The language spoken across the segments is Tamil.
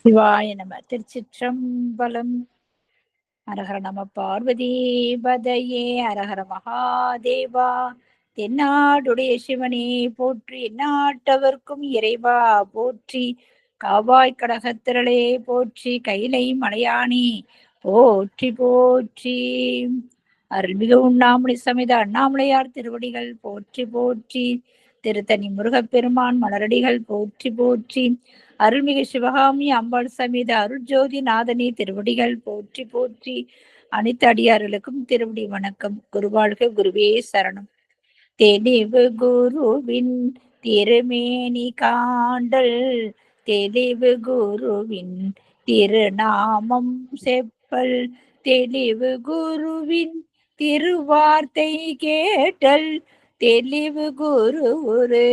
சிவாய நம. திருச்சிற்றம்பலம். அரஹர நம பார்வதி பதையே. அரஹர மகாதேவா. தென்னாடுடைய சிவனே போற்றி, எந்நாட்டவர்க்கும் இறைவா போற்றி. காவாய் கடகத்திரளே போற்றி, கைலை மலையானி போற்றி போற்றி. அருள்மிகு உண்ணாமலை சமேத அண்ணாமலையார் திருவடிகள் போற்றி போற்றி. திருத்தணி முருகப்பெருமான் மலரடிகள் போற்றி போற்றி. அருள்மிகு சிவகாமி அம்பாள் சமேத அருள்ஜோதி நாதனி திருவடிகள் போற்றி போற்றி. அனைத்து அடியார்களுக்கும் திருவடி வணக்கம். குருவாழ்க. குருவே சரணம். தெளிவு குருவின் திருமேனி காண்டல், தெளிவு குருவின் திருநாமம் செப்பல், தெளிவு குருவின் திருவார்த்தை கேட்டல், தெளிவு குரு ஒரு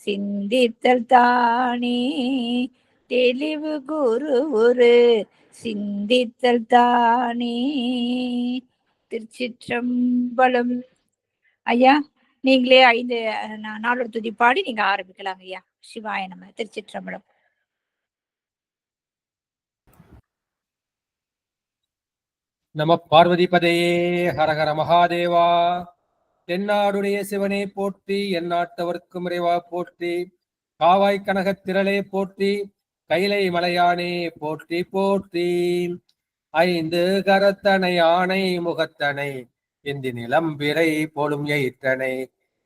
சிந்தித்தல் தானே, தெளிவு குரு ஒரு சிந்தித்தல் தானே. திருச்சிற்றம்பலம். ஐயா, நீங்களே 5 நாளொரு துதி பாடி நீங்க ஆரம்பிக்கலாம் ஐயா. சிவாய நம. திருச்சிற்றம்பலம். நம பார்வதிபதையே. ஹரஹர மகாதேவா. தென்னாடுடைய சிவனே போற்றி, எந்நாட்டவர்க்கும் இறைவா போற்றி. காவாய் கனகத் திரளே போற்றி, கைலை மலையானே போற்றி போற்றி. 5 கரத்தனை ஆணை முகத்தனை, இந்தி நிலம்பிரை போலும் எயிற்றனை,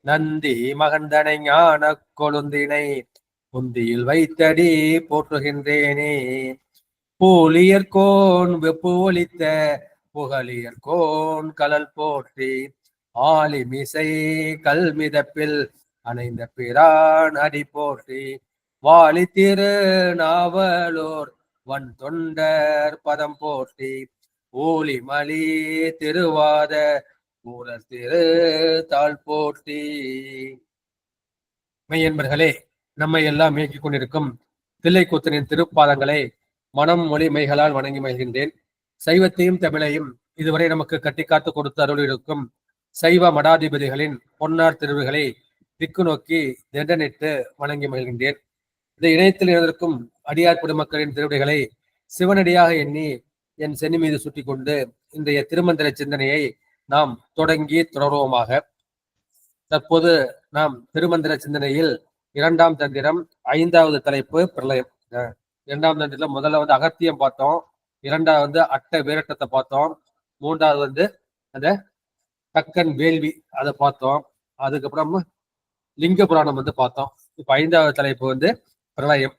நந்தி மகந்தனை ஞான கொழுந்தினை, புந்தியில் வைத்தடி போற்றுகின்றேனே. பூலியர்கோன் வெப்பு ஒலித்த புகழியர்கோன் கலல் போற்றி, ஆலிமிசை கல்மிதப்பில் அணைந்த பிரான் அடி போற்றி, வாலி திரு நாவலோர் வன் தொண்டர் பதம் போற்றி, ஊலிமலி திருவாத ஊரர் திரு தாழ் போற்றி. மெய்யன்பர்களே, நம்மை எல்லாம் இயக்கிக் கொண்டிருக்கும் தில்லைக்கூத்தனின் திருப்பாதங்களை மனம் மொழி மைகளால் வணங்கி மகிழ்கின்றேன். சைவத்தையும் தமிழையும் இதுவரை நமக்கு கட்டிக்காத்து கொடுத்து அருள் இருக்கும் சைவ மடாதிபதிகளின் பொன்னார் திருவுகளை திக்கு நோக்கி திண்டனிட்டு வணங்கி மகிழ்கின்றேன். இந்த இணையத்தில் இருந்திருக்கும் அடியார் பொதுமக்களின் திருவிடைகளை சிவனடியாக எண்ணி என் சென்னி மீது சுட்டி கொண்டு இன்றைய திருமந்திர சிந்தனையை நாம் தொடங்கி தொடர்வோமாக. தற்போது நாம் திருமந்திர சிந்தனையில் 2ஆம் தந்திரம் 5வது தலைப்பு பிரளயம். 2ஆம் தந்திரத்துல முதல்ல அகத்தியம் பார்த்தோம், 2வது அட்ட வீரட்டத்தை பார்த்தோம், 3வது அந்த தக்கன் வேள்வி அதை பார்த்தோம், அதுக்கப்புறம் லிங்க புராணம் பார்த்தோம். இப்ப 5வது தலைப்பு பிரளயம்.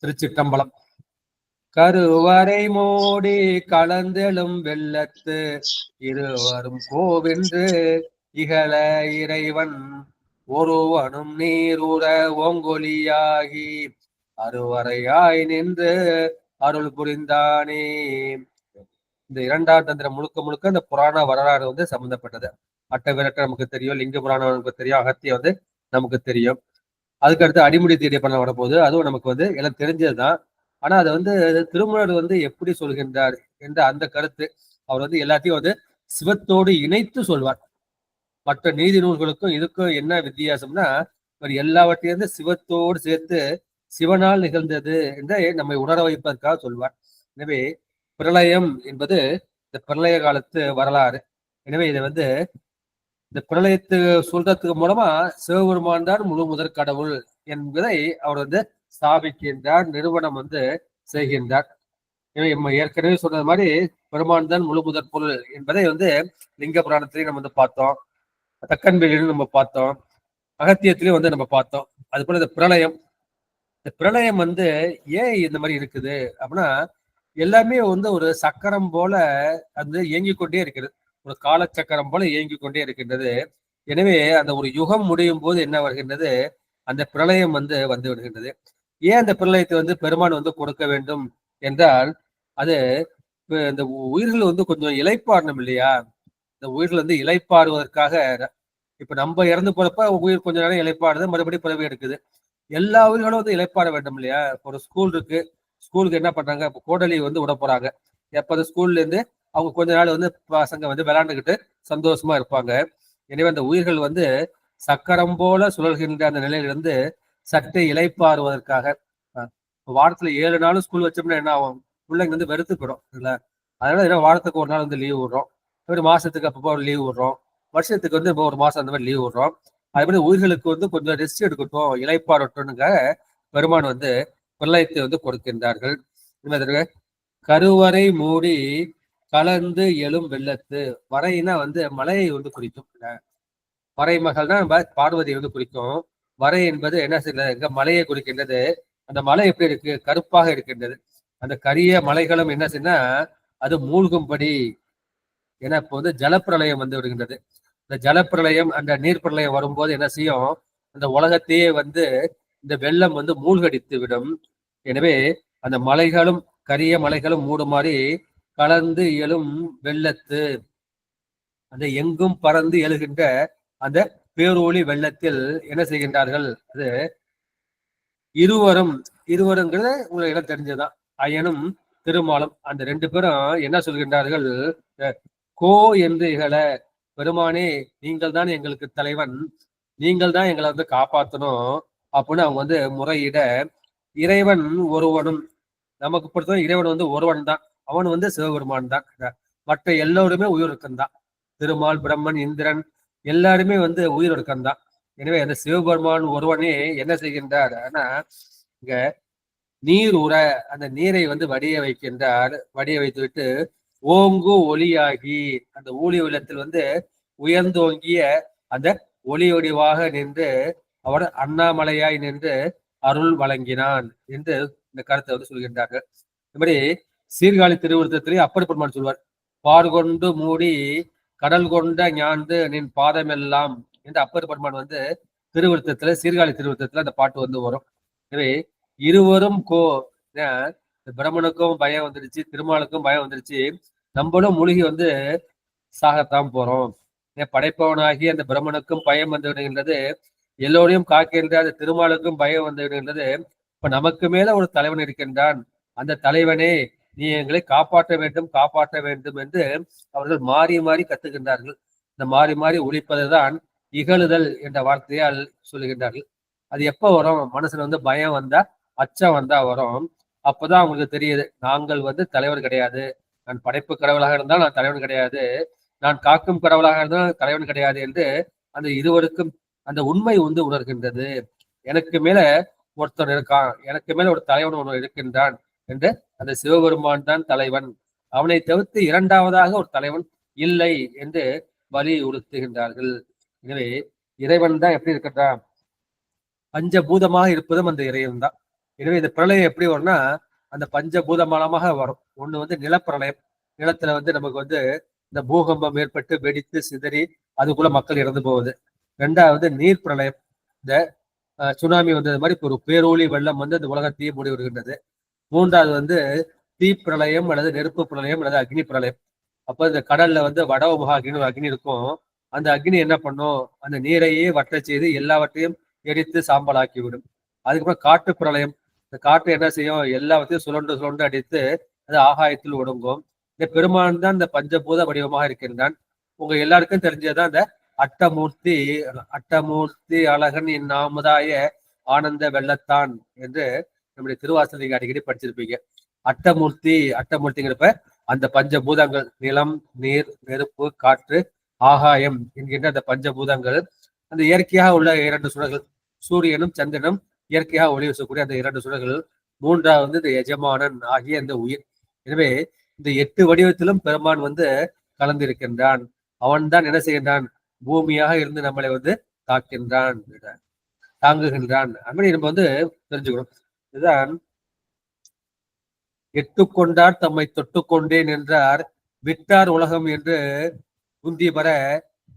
திருச்சிற்றம்பலம். கருவறை மூடி கலந்தெழும் வெள்ளத்து இருவரும் கோவென்று இகழ இறைவன் ஒருவனும் நீரூர ஓங்கொலியாகி அருவரையாய் நின்று அருள் புரிந்தானே. இந்த 2ஆம் தந்திரம் முழுக்க முழுக்க இந்த புராண வரலாறு சம்பந்தப்பட்டது. அட்ட விரட்ட நமக்கு தெரியும், லிங்க புராணம் நமக்கு தெரியும், அகத்தியம் நமக்கு தெரியும். அதுக்கடுத்து அடிமுடி தேடிய பண்ண வரப்போகுது, அதுவும் நமக்கு எல்லாம் தெரிஞ்சதுதான். ஆனா அதை திருமூலர் எப்படி சொல்கின்றார் என்ற அந்த கருத்து அவர் எல்லாத்தையும் சிவத்தோடு இணைத்து சொல்வார். மற்ற நீதி நூல்களுக்கும் இதுக்கும் என்ன வித்தியாசம்னா, இவர் எல்லாவற்றையும் சிவத்தோடு சேர்த்து சிவனால் நிகழ்ந்தது என்று நம்மை உணர வைப்பதற்காக சொல்வார். எனவே பிரளயம் என்பது இந்த பிரளய காலத்து வரலாறு. எனவே இதை இந்த பிரளயத்து சொல்றதுக்கு மூலமா சிவபெருமான் தான் முழு முதற் கடவுள் என்பதை அவர் ஸ்தாபிக்கின்றார், நிறுவனம் செய்கின்றார். ஏற்கனவே சொன்னது மாதிரி பெருமான் தான் முழு முதற் பொருள் என்பதை லிங்க புராணத்திலையும் நம்ம பார்த்தோம், தக்கன் வேலிலும் நம்ம பார்த்தோம், அகத்தியத்திலையும் நம்ம பார்த்தோம். அது போல இந்த பிரளயம் ஏன் இந்த மாதிரி இருக்குது அப்படின்னா, எல்லாமே ஒரு சக்கரம் போல இயங்கிக் கொண்டே இருக்கிறது, ஒரு காலச்சக்கரம் போல இயங்கிக் கொண்டே இருக்கின்றது. எனவே அந்த ஒரு யுகம் முடியும் போது என்ன வருகின்றது, அந்த பிரளயம் வந்து விடுகின்றது. ஏன் அந்த பிரளயத்தை பெருமான் கொடுக்க வேண்டும் என்றால், அது இந்த உயிர்கள் கொஞ்சம் இளைப்பாறணும் இல்லையா. இந்த உயிர்கள் இளைப்பாறுவதற்காக, இப்ப நம்ம இறந்து போறப்ப உயிர் கொஞ்ச நேரம் இளைப்பாடுது, மறுபடியும் பிறவி எடுக்குது. எல்லா உயிர்களும் இளைப்பாற வேண்டும் இல்லையா. ஒரு ஸ்கூல் இருக்கு, ஸ்கூலுக்கு என்ன பண்றாங்க, இப்போ கோடலி விட போறாங்க. எப்ப அந்த ஸ்கூல்ல இருந்து அவங்க கொஞ்ச நாள் பசங்க விளையாண்டுக்கிட்டு சந்தோஷமா இருப்பாங்க. எனவே அந்த உயிர்கள் சக்கரம் போல சுழல்கின்ற அந்த நிலையிலிருந்து சற்றே இளைப்பாறுவதற்காக. வாரத்துல 7 நாளும் ஸ்கூல் வச்சோம்னா என்ன ஆகும்? பிள்ளைங்க வந்து வெறுத்து போயிடும் இல்ல. அதனால என்ன வாரத்துக்கு ஒரு நாள் வந்து லீவ் விடுறோம், ஒரு மாசத்துக்கு அப்பப்போ ஒரு லீவ் விடுறோம், வருஷத்துக்கு வந்து ஒரு மாசம் அந்த மாதிரி லீவ் விடுறோம். அது மாதிரி உயிர்களுக்கு வந்து கொஞ்சம் ரெஸ்ட் எடுக்கட்டும், இளைப்பாறட்டும்னுங்க பெருமான் வந்து பிரளயத்தை வந்து கொடுக்கின்றார்கள். கருவறை மூடி கலந்து எழும் வெள்ளத்து. வரைனா வந்து மலையை வந்து குறிக்கும். மறைமகள் தான் பார்வதி வந்து குறிக்கும். வரை என்பது என்ன செய்ய மலையை குறிக்கின்றது. அந்த மலை எப்படி இருக்கு? கருப்பாக இருக்கின்றது. அந்த கரிய மலைகளும் என்ன செய்யனா அது மூழ்கும்படி. ஏன்னா இப்போ வந்து ஜலப்பிரளயம் வந்து விடுகின்றது. இந்த ஜலப்பிரளயம் அந்த நீர் பிரளயம் வரும்போது என்ன செய்யும்? அந்த உலகத்தையே வந்து இந்த வெள்ளம் வந்து மூழ்கடித்து விடும். எனவே அந்த மலைகளும் கரிய மலைகளும் மூடுமாறி கலந்து எழும் வெள்ளத்து, அந்த எங்கும் பறந்து எழுகின்ற அந்த பேரொளி வெள்ளத்தில் என்ன செய்கின்றார்கள்? அது இருவருங்கிறது உங்களுக்கு எல்லாம் தெரிஞ்சதுதான். அயனும் திருமாலும் அந்த 2 பேரும் என்ன சொல்கின்றார்கள்? கோ என்று இகழ, பெருமானே நீங்கள் தான் எங்களுக்கு தலைவன், நீங்கள் தான் எங்களை வந்து காப்பாற்றணும் அப்படின்னு அவங்க வந்து முறையிட, இறைவன் ஒருவனும், நமக்கு பொறுத்தவரை இறைவன் வந்து ஒருவன் தான், அவன் வந்து சிவபெருமான் தான். மற்ற எல்லோருமே உயிர் தான். திருமால், பிரம்மன், இந்திரன் எல்லாருமே வந்து உயிர் தான். எனவே அந்த சிவபெருமான் ஒருவனே என்ன செய்கின்றார்? ஆனா இங்க நீர் உற, அந்த நீரை வந்து வடிய வைக்கின்றார். வடிய வைத்து விட்டு ஓங்கு ஒளியாகி, அந்த ஊழி உள்ளத்தில் வந்து உயர்ந்தோங்கிய அந்த ஒளி ஒடிவாக நின்று அவர் அண்ணாமலையாய் நின்று அருள் வழங்கினான் என்று இந்த கருத்தை வந்து சொல்கின்றார்கள். இந்த மாதிரி சீர்காழி திருவிருத்தத்திலே அப்பர் பெருமான் சொல்வார், பார்கொண்டு மூடி கடல் கொண்ட ஞாந்து நின் பாதமெல்லாம் என்று அப்பர் பெருமான் வந்து திருவிருத்தத்துல, சீர்காழி திருவிருத்தத்துல அந்த பாட்டு வந்து வரும். எனவே இருவரும் பிரம்மனுக்கும் பயம் வந்துருச்சு, திருமாலுக்கும் பயம் வந்துருச்சு, நம்மளும் மூழ்கி வந்து சாகத்தான் போறோம். படைப்பவனாகி அந்த பிரம்மனுக்கும் பயம் வந்து விடுகின்றது, எல்லோரையும் காக்கின்ற அந்த திருமாலுக்கும் பயம் வந்து விடுகின்றது. இப்ப நமக்கு மேல ஒரு தலைவன் இருக்கின்றான், அந்த தலைவனே நீ எங்களை காப்பாற்ற வேண்டும் காப்பாற்ற வேண்டும் என்று அவர்கள் மாறி மாறி கத்துகின்றார்கள். இந்த மாறி மாறி ஒழிப்பதுதான் இகழுதல் என்ற வார்த்தையால் சொல்லுகின்றார்கள். அது எப்ப வரும்? மனசுல வந்து பயம் வந்தா, அச்சம் வந்தா வரும். அப்பதான் அவங்களுக்கு தெரியுது, நாங்கள் வந்து தலைவர் கிடையாது, நான் படைப்பு கடவுளாக இருந்தால் நான் தலைவன் கிடையாது, நான் காக்கும் கடவுளாக இருந்தால் தலைவன் கிடையாது என்று அந்த இருவருக்கும் அந்த உண்மை வந்து உணர்கின்றது. எனக்கு மேல ஒருத்தர் இருக்கான், எனக்கு மேல ஒரு தலைவன் ஒருவர் இருக்கின்றான் என்று அந்த சிவபெருமான் தான் தலைவன், அவனை தவிர்த்து இரண்டாவதாக ஒரு தலைவன் இல்லை என்று வலியுறுத்துகின்றார்கள். எனவே இறைவன் தான் எப்படி இருக்கின்றான்? பஞ்சபூதமாக இருப்பதும் அந்த இறைவன் தான். எனவே இந்த பிரளயம் எப்படி வரும்னா அந்த பஞ்சபூதமானமாக வரும். ஒண்ணு வந்து நிலப்பிரளயம், நிலத்துல வந்து நமக்கு வந்து இந்த பூகம்பம் ஏற்பட்டு வெடித்து சிதறி அதுக்குள்ள மக்கள் இறந்து போகுது. 2வது நீர் பிரளயம், இந்த சுனாமி வந்தது மாதிரி ஒரு பேரொளி வெள்ளம் வந்து இந்த உலகத்தையே மூடி வருகின்றது. 3வது வந்து தீ பிரளயம் அல்லது நெருப்பு பிரளயம் அல்லது அக்னி பிரளயம். அப்ப இந்த கடல்ல வந்து வடமுக அக்னி அக்னி இருக்கும். அந்த அக்னி என்ன பண்ணும்? அந்த நீரையே வட்ட செய்து எல்லாவற்றையும் எரித்து சாம்பலாக்கி விடும். அதுக்கப்புறம் காற்று பிரளயம், இந்த காற்று என்ன செய்யும்? எல்லாவற்றையும் சுழன்று சுழன்று அடித்து அது ஆகாயத்தில் ஒடுங்கும். இந்த பெருமான் தான் இந்த பஞ்சபூத வடிவமாக இருக்கின்றான். உங்க எல்லாருக்கும் தெரிஞ்சதுதான் இந்த அட்டமூர்த்தி, அட்டமூர்த்தி அழகன் இந்நாமுதாய ஆனந்த வெள்ளத்தான் என்று நம்முடைய திருவாசல் நீங்க அடிக்கடி படிச்சிருப்பீங்க. அட்டமூர்த்தி, அட்டமூர்த்திங்கிறப்ப அந்த பஞ்சபூதங்கள் நிலம், நீர், நெருப்பு, காற்று, ஆகாயம் என்கின்ற அந்த பஞ்சபூதங்கள், அந்த இயற்கையாக உள்ள 2 சுடர்கள், சூரியனும் சந்திரனும் இயற்கையாக ஒளி வீசக்கூடிய அந்த 2 சுடர்கள். 3வது வந்து இந்த எஜமானன் ஆகிய அந்த உயிர். எனவே இந்த 8 வடிவத்திலும் பெருமான் வந்து கலந்திருக்கின்றான். அவன் தான் என்ன செய்கின்றான்? பூமியாக இருந்து நம்மளை வந்து தாக்குகின்றான், தாங்குகின்றான். அது மாதிரி நம்ம வந்து தெரிஞ்சுக்கணும். இதுதான் எட்டுக்கொண்டார் தம்மை தொட்டுக்கொண்டே நின்றார், விட்டார் உலகம் என்று உந்திய பெற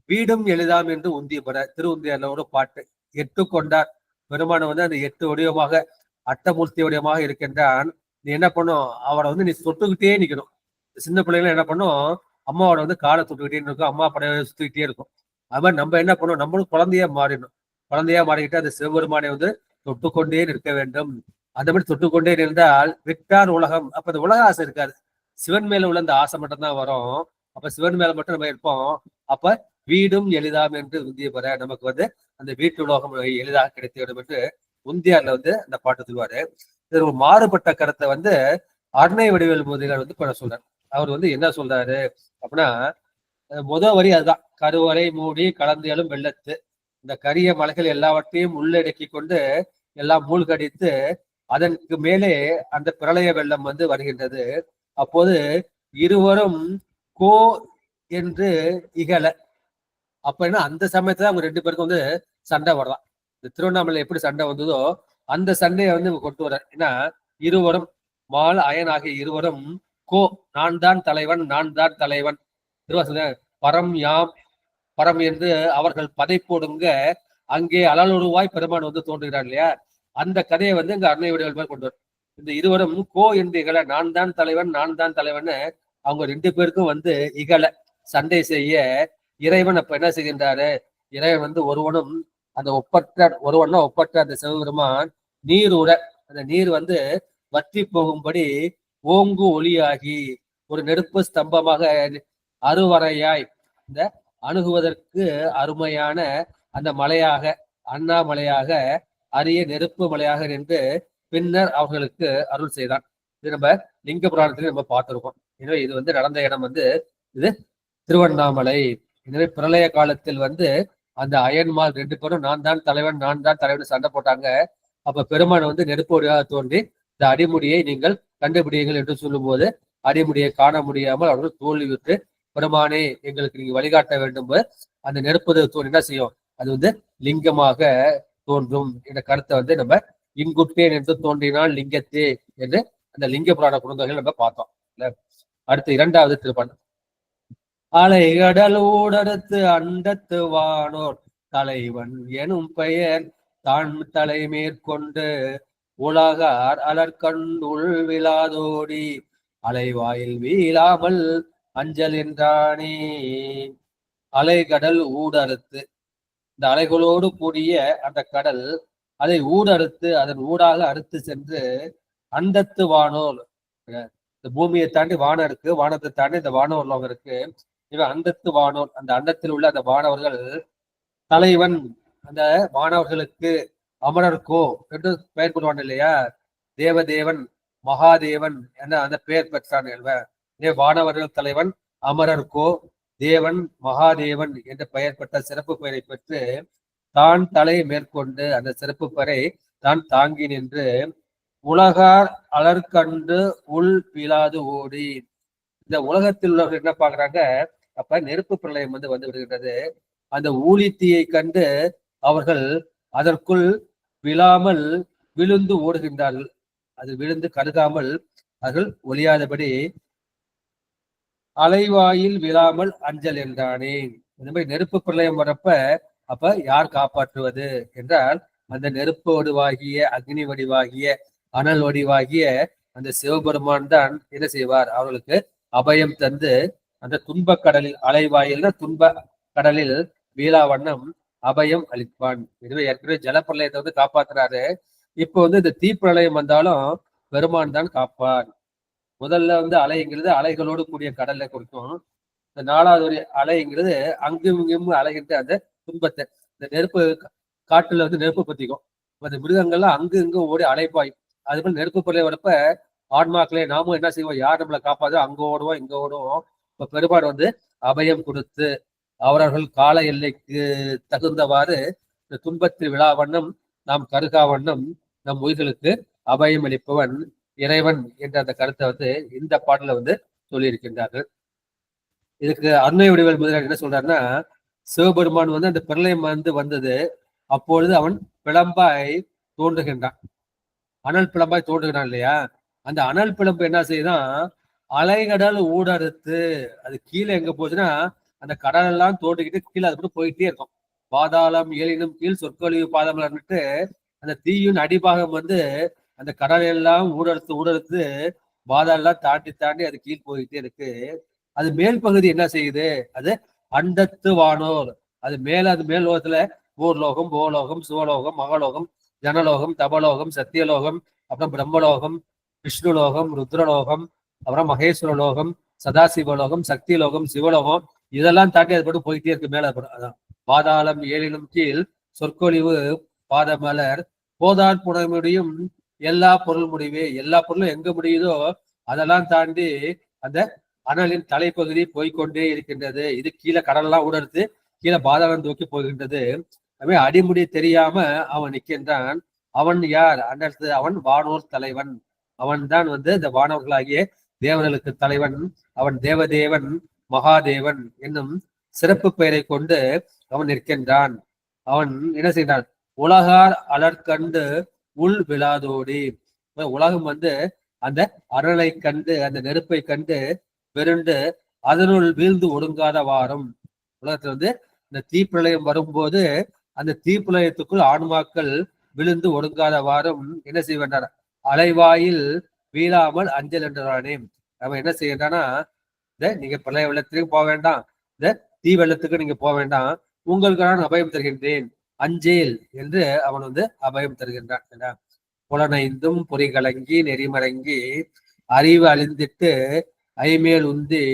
வீடும் எளிதாம் என்று உந்திய பெற, திருவுந்தியார்ல ஒரு பாட்டு. 8 கொண்டார், பெருமானை வந்து அந்த 8 வடிவமாக அட்டமூர்த்தி வடிவமாக இருக்கின்றான். நீ என்ன பண்ணும்? அவரை வந்து நீ தொட்டுக்கிட்டே நிக்கணும். சின்ன பிள்ளைகள் என்ன பண்ணும்? அம்மாவோட வந்து காலை தொட்டுக்கிட்டே இருக்கும், அம்மா படையை சுத்திக்கிட்டே இருக்கும். அது மாதிரி நம்ம என்ன பண்ணுவோம்? நம்மளும் குழந்தையா மாறிடணும். குழந்தையா மாறிக்கிட்டு அந்த சிவபெருமானை வந்து தொட்டுக்கொண்டே நிற்க வேண்டும். அந்த மாதிரி தொட்டுக்கொண்டே நின்றால் விட்டார் உலகம். அப்ப அந்த உலக ஆசை இருக்காது, சிவன் மேல உள்ள அந்த ஆசை மட்டும்தான் வரும். அப்ப சிவன் மேல மட்டும் நம்ம இருப்போம். அப்ப வீடும் எளிதாம் என்று உந்திய பெற நமக்கு வந்து அந்த வீட்டு உலகம் எளிதாக கிடைத்துவிடும் என்று உந்தியார்ல வந்து அந்த பாட்டு சொல்லுவாரு. இது ஒரு மாறுபட்ட கருத்தை வந்து அருணை வடிவேல் முதலியார் வந்து பண்ண சொல்றாரு. அவர் வந்து என்ன சொல்றாரு அப்படின்னா, முதல் வரி அதுதான், கருவறை மூடி கலந்தியலும் வெள்ளத்து, இந்த கரிய மலைகள் எல்லாவற்றையும் உள்ளடக்கி கொண்டு எல்லாம் மூழ்கடித்து அதற்கு மேலே அந்த பிரளய வெள்ளம் வந்து வருகின்றது. அப்போது இருவரும் கோ என்று இகழ, அப்ப என்ன அந்த சமயத்துல அவங்க ரெண்டு பேருக்கும் வந்து சண்டை வரலாம். இந்த திருவண்ணாமலை எப்படி சண்டை வந்ததோ அந்த சண்டையை வந்து கொண்டு வர, ஏன்னா இருவரும் மால் அயன் ஆகிய இருவரும் கோ, நான் தான் தலைவன் நான் தான் தலைவன், திருவாசல பரம் யாம் பரம் என்று அவர்கள் பதை போடுங்க, அங்கே அலலுருவாய் பெருமான் வந்து தோன்றுகிறார் இல்லையா, அந்த கதையை வந்து இங்க அருணை வடிவேல் கொண்டு வரும். இந்த இருவரும் கோ என்று இகழ, நான் தான் தலைவன் நான் தான் தலைவன், அவங்க ரெண்டு பேருக்கும் வந்து இகழ சண்டை செய்ய இறைவன் அப்ப என்ன செய்கின்றாரு, இறைவன் வந்து ஒருவனும் அந்த ஒப்பற்ற அந்த சிவபெருமான் நீர் உட, அந்த நீர் வந்து வற்றி போகும்படி ஓங்கு ஒளியாகி ஒரு நெருப்பு ஸ்தம்பமாக அருவரையாய் இந்த அணுகுவதற்கு அருமையான அந்த மலையாக அண்ணாமலையாக அரிய நெருப்பு மலையாக நின்று பின்னர் அவர்களுக்கு அருள் செய்தான். இது நம்ம லிங்க புராணத்திலே நம்ம பார்த்திருக்கோம். எனவே இது வந்து நடந்த இடம் வந்து இது திருவண்ணாமலை. எனவே பிரளய காலத்தில் வந்து அந்த அயன்மால் ரெண்டு பேரும் நான் தான் தலைவன் சண்டை போட்டாங்க. அப்ப பெருமான் வந்து நெருப்பு வழியாக தோன்றி இந்த அடிமுடியை நீங்கள் கண்டுபிடியுங்கள் என்று சொல்லும் போது அடிமுடியை காண முடியாமல் அவர்கள் தோல்வியுற்று, பெருமானே எங்களுக்கு நீங்க வழிகாட்ட வேண்டும், அந்த நெருப்பு தோன்றி என்ன செய்யும், அது வந்து லிங்கமாக தோன்றும் என்ற கருத்தை வந்து நம்ம இங்குட்டேன் என்று தோன்றினால் லிங்கத்தே என்று அந்த லிங்க புராண குறுந்தொகைகள் நம்ம பார்த்தோம். அடுத்து இரண்டாவது திருப்பணம். அலைகடல் ஊடறுத்து அண்டத்து வானோர் தலைவன் எனும் பெயர் தான் தலை மேற்கொண்டு உலகார் அலர்கண்டுள் விழாதோடி அலைவாயில் வீழாமல் அஞ்சல் என்றானே. அலைகடல் ஊடறுத்து, இந்த அலைகளோடு கூடிய அந்த கடல் அதை ஊடறுத்து அதன் ஊடாக அறுத்து சென்று அண்டத்து வானோர், இந்த பூமியை தாண்டி வானம் இருக்கு, வானத்தை தாண்டி இந்த வானோர்லோகம் இருக்கு, இவன் அண்டத்து வானோர், அந்த அண்டத்தில் உள்ள அந்த வானவர்கள் தலைவன், அந்த மாணவர்களுக்கு அமரர்கோ என்று பெயர் கொள்வான் இல்லையா, தேவதேவன் மகாதேவன் என்ற அந்த பெயர் பெற்றான். வானவர்கள் தலைவன் அமரர்கோ தேவன் மகாதேவன் என்ற பெயர் பெற்ற சிறப்பு பெயரை பெற்று தான் தலை மேற்கொண்டு அந்த சிறப்பு பெயரை தான் தாங்கி நின்று உலகார் அலர்கண்டு உள் பிளாது ஓடி, இந்த உலகத்தில் உள்ளவர்கள் என்ன பாக்குறாங்க, அப்ப நெருப்பு பிரளயம் வந்து விடுகின்றது, அந்த ஊழித்தீயை கண்டு அவர்கள் அதற்குள் விழாமல் விழுந்து ஓடுகின்றார்கள். அது விழுந்து கருகாமல் அவர்கள் ஒளியாதபடி அலைவாயில் விழாமல் அஞ்சல் என்றானே. இந்த மாதிரி நெருப்பு பிரளயம் வரப்ப அப்ப யார் காப்பாற்றுவது என்றால், அந்த நெருப்பு வடிவாகிய அக்னி வடிவாகிய அனல் வடிவாகிய அந்த சிவபெருமான் தான் என்ன செய்வார், அவர்களுக்கு அபயம் தந்து அந்த துன்ப கடலில், அலைவாயில்னா துன்ப கடலில் வீழா வண்ணம் அபயம் அளிப்பான். எனவே ஏற்கனவே ஜலப்பிரளயத்தை வந்து காப்பாத்துறாரு. இப்போ வந்து இந்த தீப்பிரளயம் வந்தாலும் பெருமான் தான் காப்பான். முதல்ல வந்து அலைங்கிறது அலைகளோடு கூடிய கடல்ல கொடுக்கும். இந்த நாலாவது ஒரு அலைங்கிறது அங்கும் இங்கும் அலைகின்ற அந்த துன்பத்தை, இந்த நெருப்பு காட்டுல வந்து நெருப்பு பத்திக்கும், அந்த மிருகங்கள்லாம் அங்கு இங்கும் ஓடி அலைப்பாயும். அது போல நெருப்பு பிரளயம் வரப்ப ஆன்மாக்களே நாமும் என்ன செய்வோம், யார் நம்மளை காப்பாதோ அங்க ஓடுவோம் இங்க ஓடுவோம். இப்ப பெருமாள் வந்து அபயம் கொடுத்து அவர்கள் கால எல்லைக்கு தகுந்தவாறு இந்த துன்பத்தில் விழா வண்ணம் நாம் கருகா வண்ணம் நம் உயிர்களுக்கு அபயம் அளிப்பவன் இறைவன் என்ற அந்த கருத்தை வந்து இந்த பாடல வந்து சொல்லியிருக்கின்றார்கள். இதுக்கு அருணை வடிவேல் முதலியார் என்ன சொல்றாருன்னா, சிவபெருமான் வந்து அந்த பிரளயம் வந்து வந்தது, அப்பொழுது அவன் பிளம்பாய் தோன்றுகின்றான், அனல் பிளம்பாய் தோன்றுகிறான் இல்லையா, அந்த அனல் பிளம்பு என்ன செய்யுதான், அலைகடல் ஊடறுத்து, அது கீழே எங்க போச்சுன்னா அந்த கடல் எல்லாம் தோண்டிக்கிட்டு கீழே அது மட்டும் போயிட்டே இருக்கும். பாதாளம் ஏழினும் கீழ் சொற்கொழிவு பாதம்ட்டு அந்த தீயின் அடிபாகம் வந்து அந்த கடல் எல்லாம் ஊடறுத்து பாதாளெல்லாம் தாண்டி தாண்டி அது கீழ் போயிட்டே இருக்கு. அது மேல் பகுதி என்ன செய்யுது, அது அண்டத்து வானோர், அது மேல் லோகத்துல ஊர்லோகம் பூலோகம் சிவலோகம் மகலோகம் ஜனலோகம் தபலோகம் சத்தியலோகம் அப்புறம் பிரம்மலோகம் விஷ்ணுலோகம் ருத்ரலோகம் அப்புறம் மகேஸ்வரலோகம் சதாசிவலோகம் சக்திலோகம் சிவலோகம், இதெல்லாம் தாண்டி அது மட்டும் போயிட்டே இருக்கு மேல. அதான் பாதாளம் ஏழினும் கீழ் சொற்கொழிவு பாதமலர் போதார் புன முடியும் எல்லா பொருள் முடிவே. எல்லா பொருளும் எங்க முடியுதோ அதெல்லாம் தாண்டி அந்த அனலின் தலைப்பகுதி போய்கொண்டே இருக்கின்றது. இது கீழே கடலெல்லாம் ஊடறுத்து கீழே பாதாளம் தூக்கி போகின்றது. அதுவே அடிமுடி தெரியாம அவன் நிற்கின்றான். அவன் யார்? அந்த அவன் வானோர் தலைவன். அவன் தான் இந்த வானவர்களாகிய தேவர்களுக்கு தலைவன். அவன் தேவதேவன், மகாதேவன் என்னும் சிறப்பு பெயரை கொண்டு அவன் நிற்கின்றான். அவன் என்ன செய்கிறான்? உலகார் அலர்கண்டு உள் விழாதோடி. உலகம் அந்த அருளை கண்டு, அந்த நெருப்பை கண்டு வெருண்டு அதனுள் வீழ்ந்து ஒடுங்காத வாரம். உலகத்துல இந்த தீப்பிரளயம் வரும்போது அந்த தீப்பிரளயத்துக்குள் ஆன்மாக்கள் விழுந்து ஒடுங்காத வாரம் என்ன செய்வேண்டார்? அலைவாயில் வீழாமல் அஞ்சல் என்றானே. அவன் என்ன செய்யறானா, நீங்க பிரளய வெள்ளத்துக்கு போக வேண்டாம், இந்த தீ வெள்ளத்துக்கு நீங்க போக வேண்டாம், உங்களுக்கு நான் அபயம் தருகின்றேன், அஞ்சேல் என்று அவன் அபயம் தருகின்றான். புலனைந்தும் பொறிகலங்கி நெறிமறங்கி அறிவு அழிந்திட்டு ஐமேல் உந்தி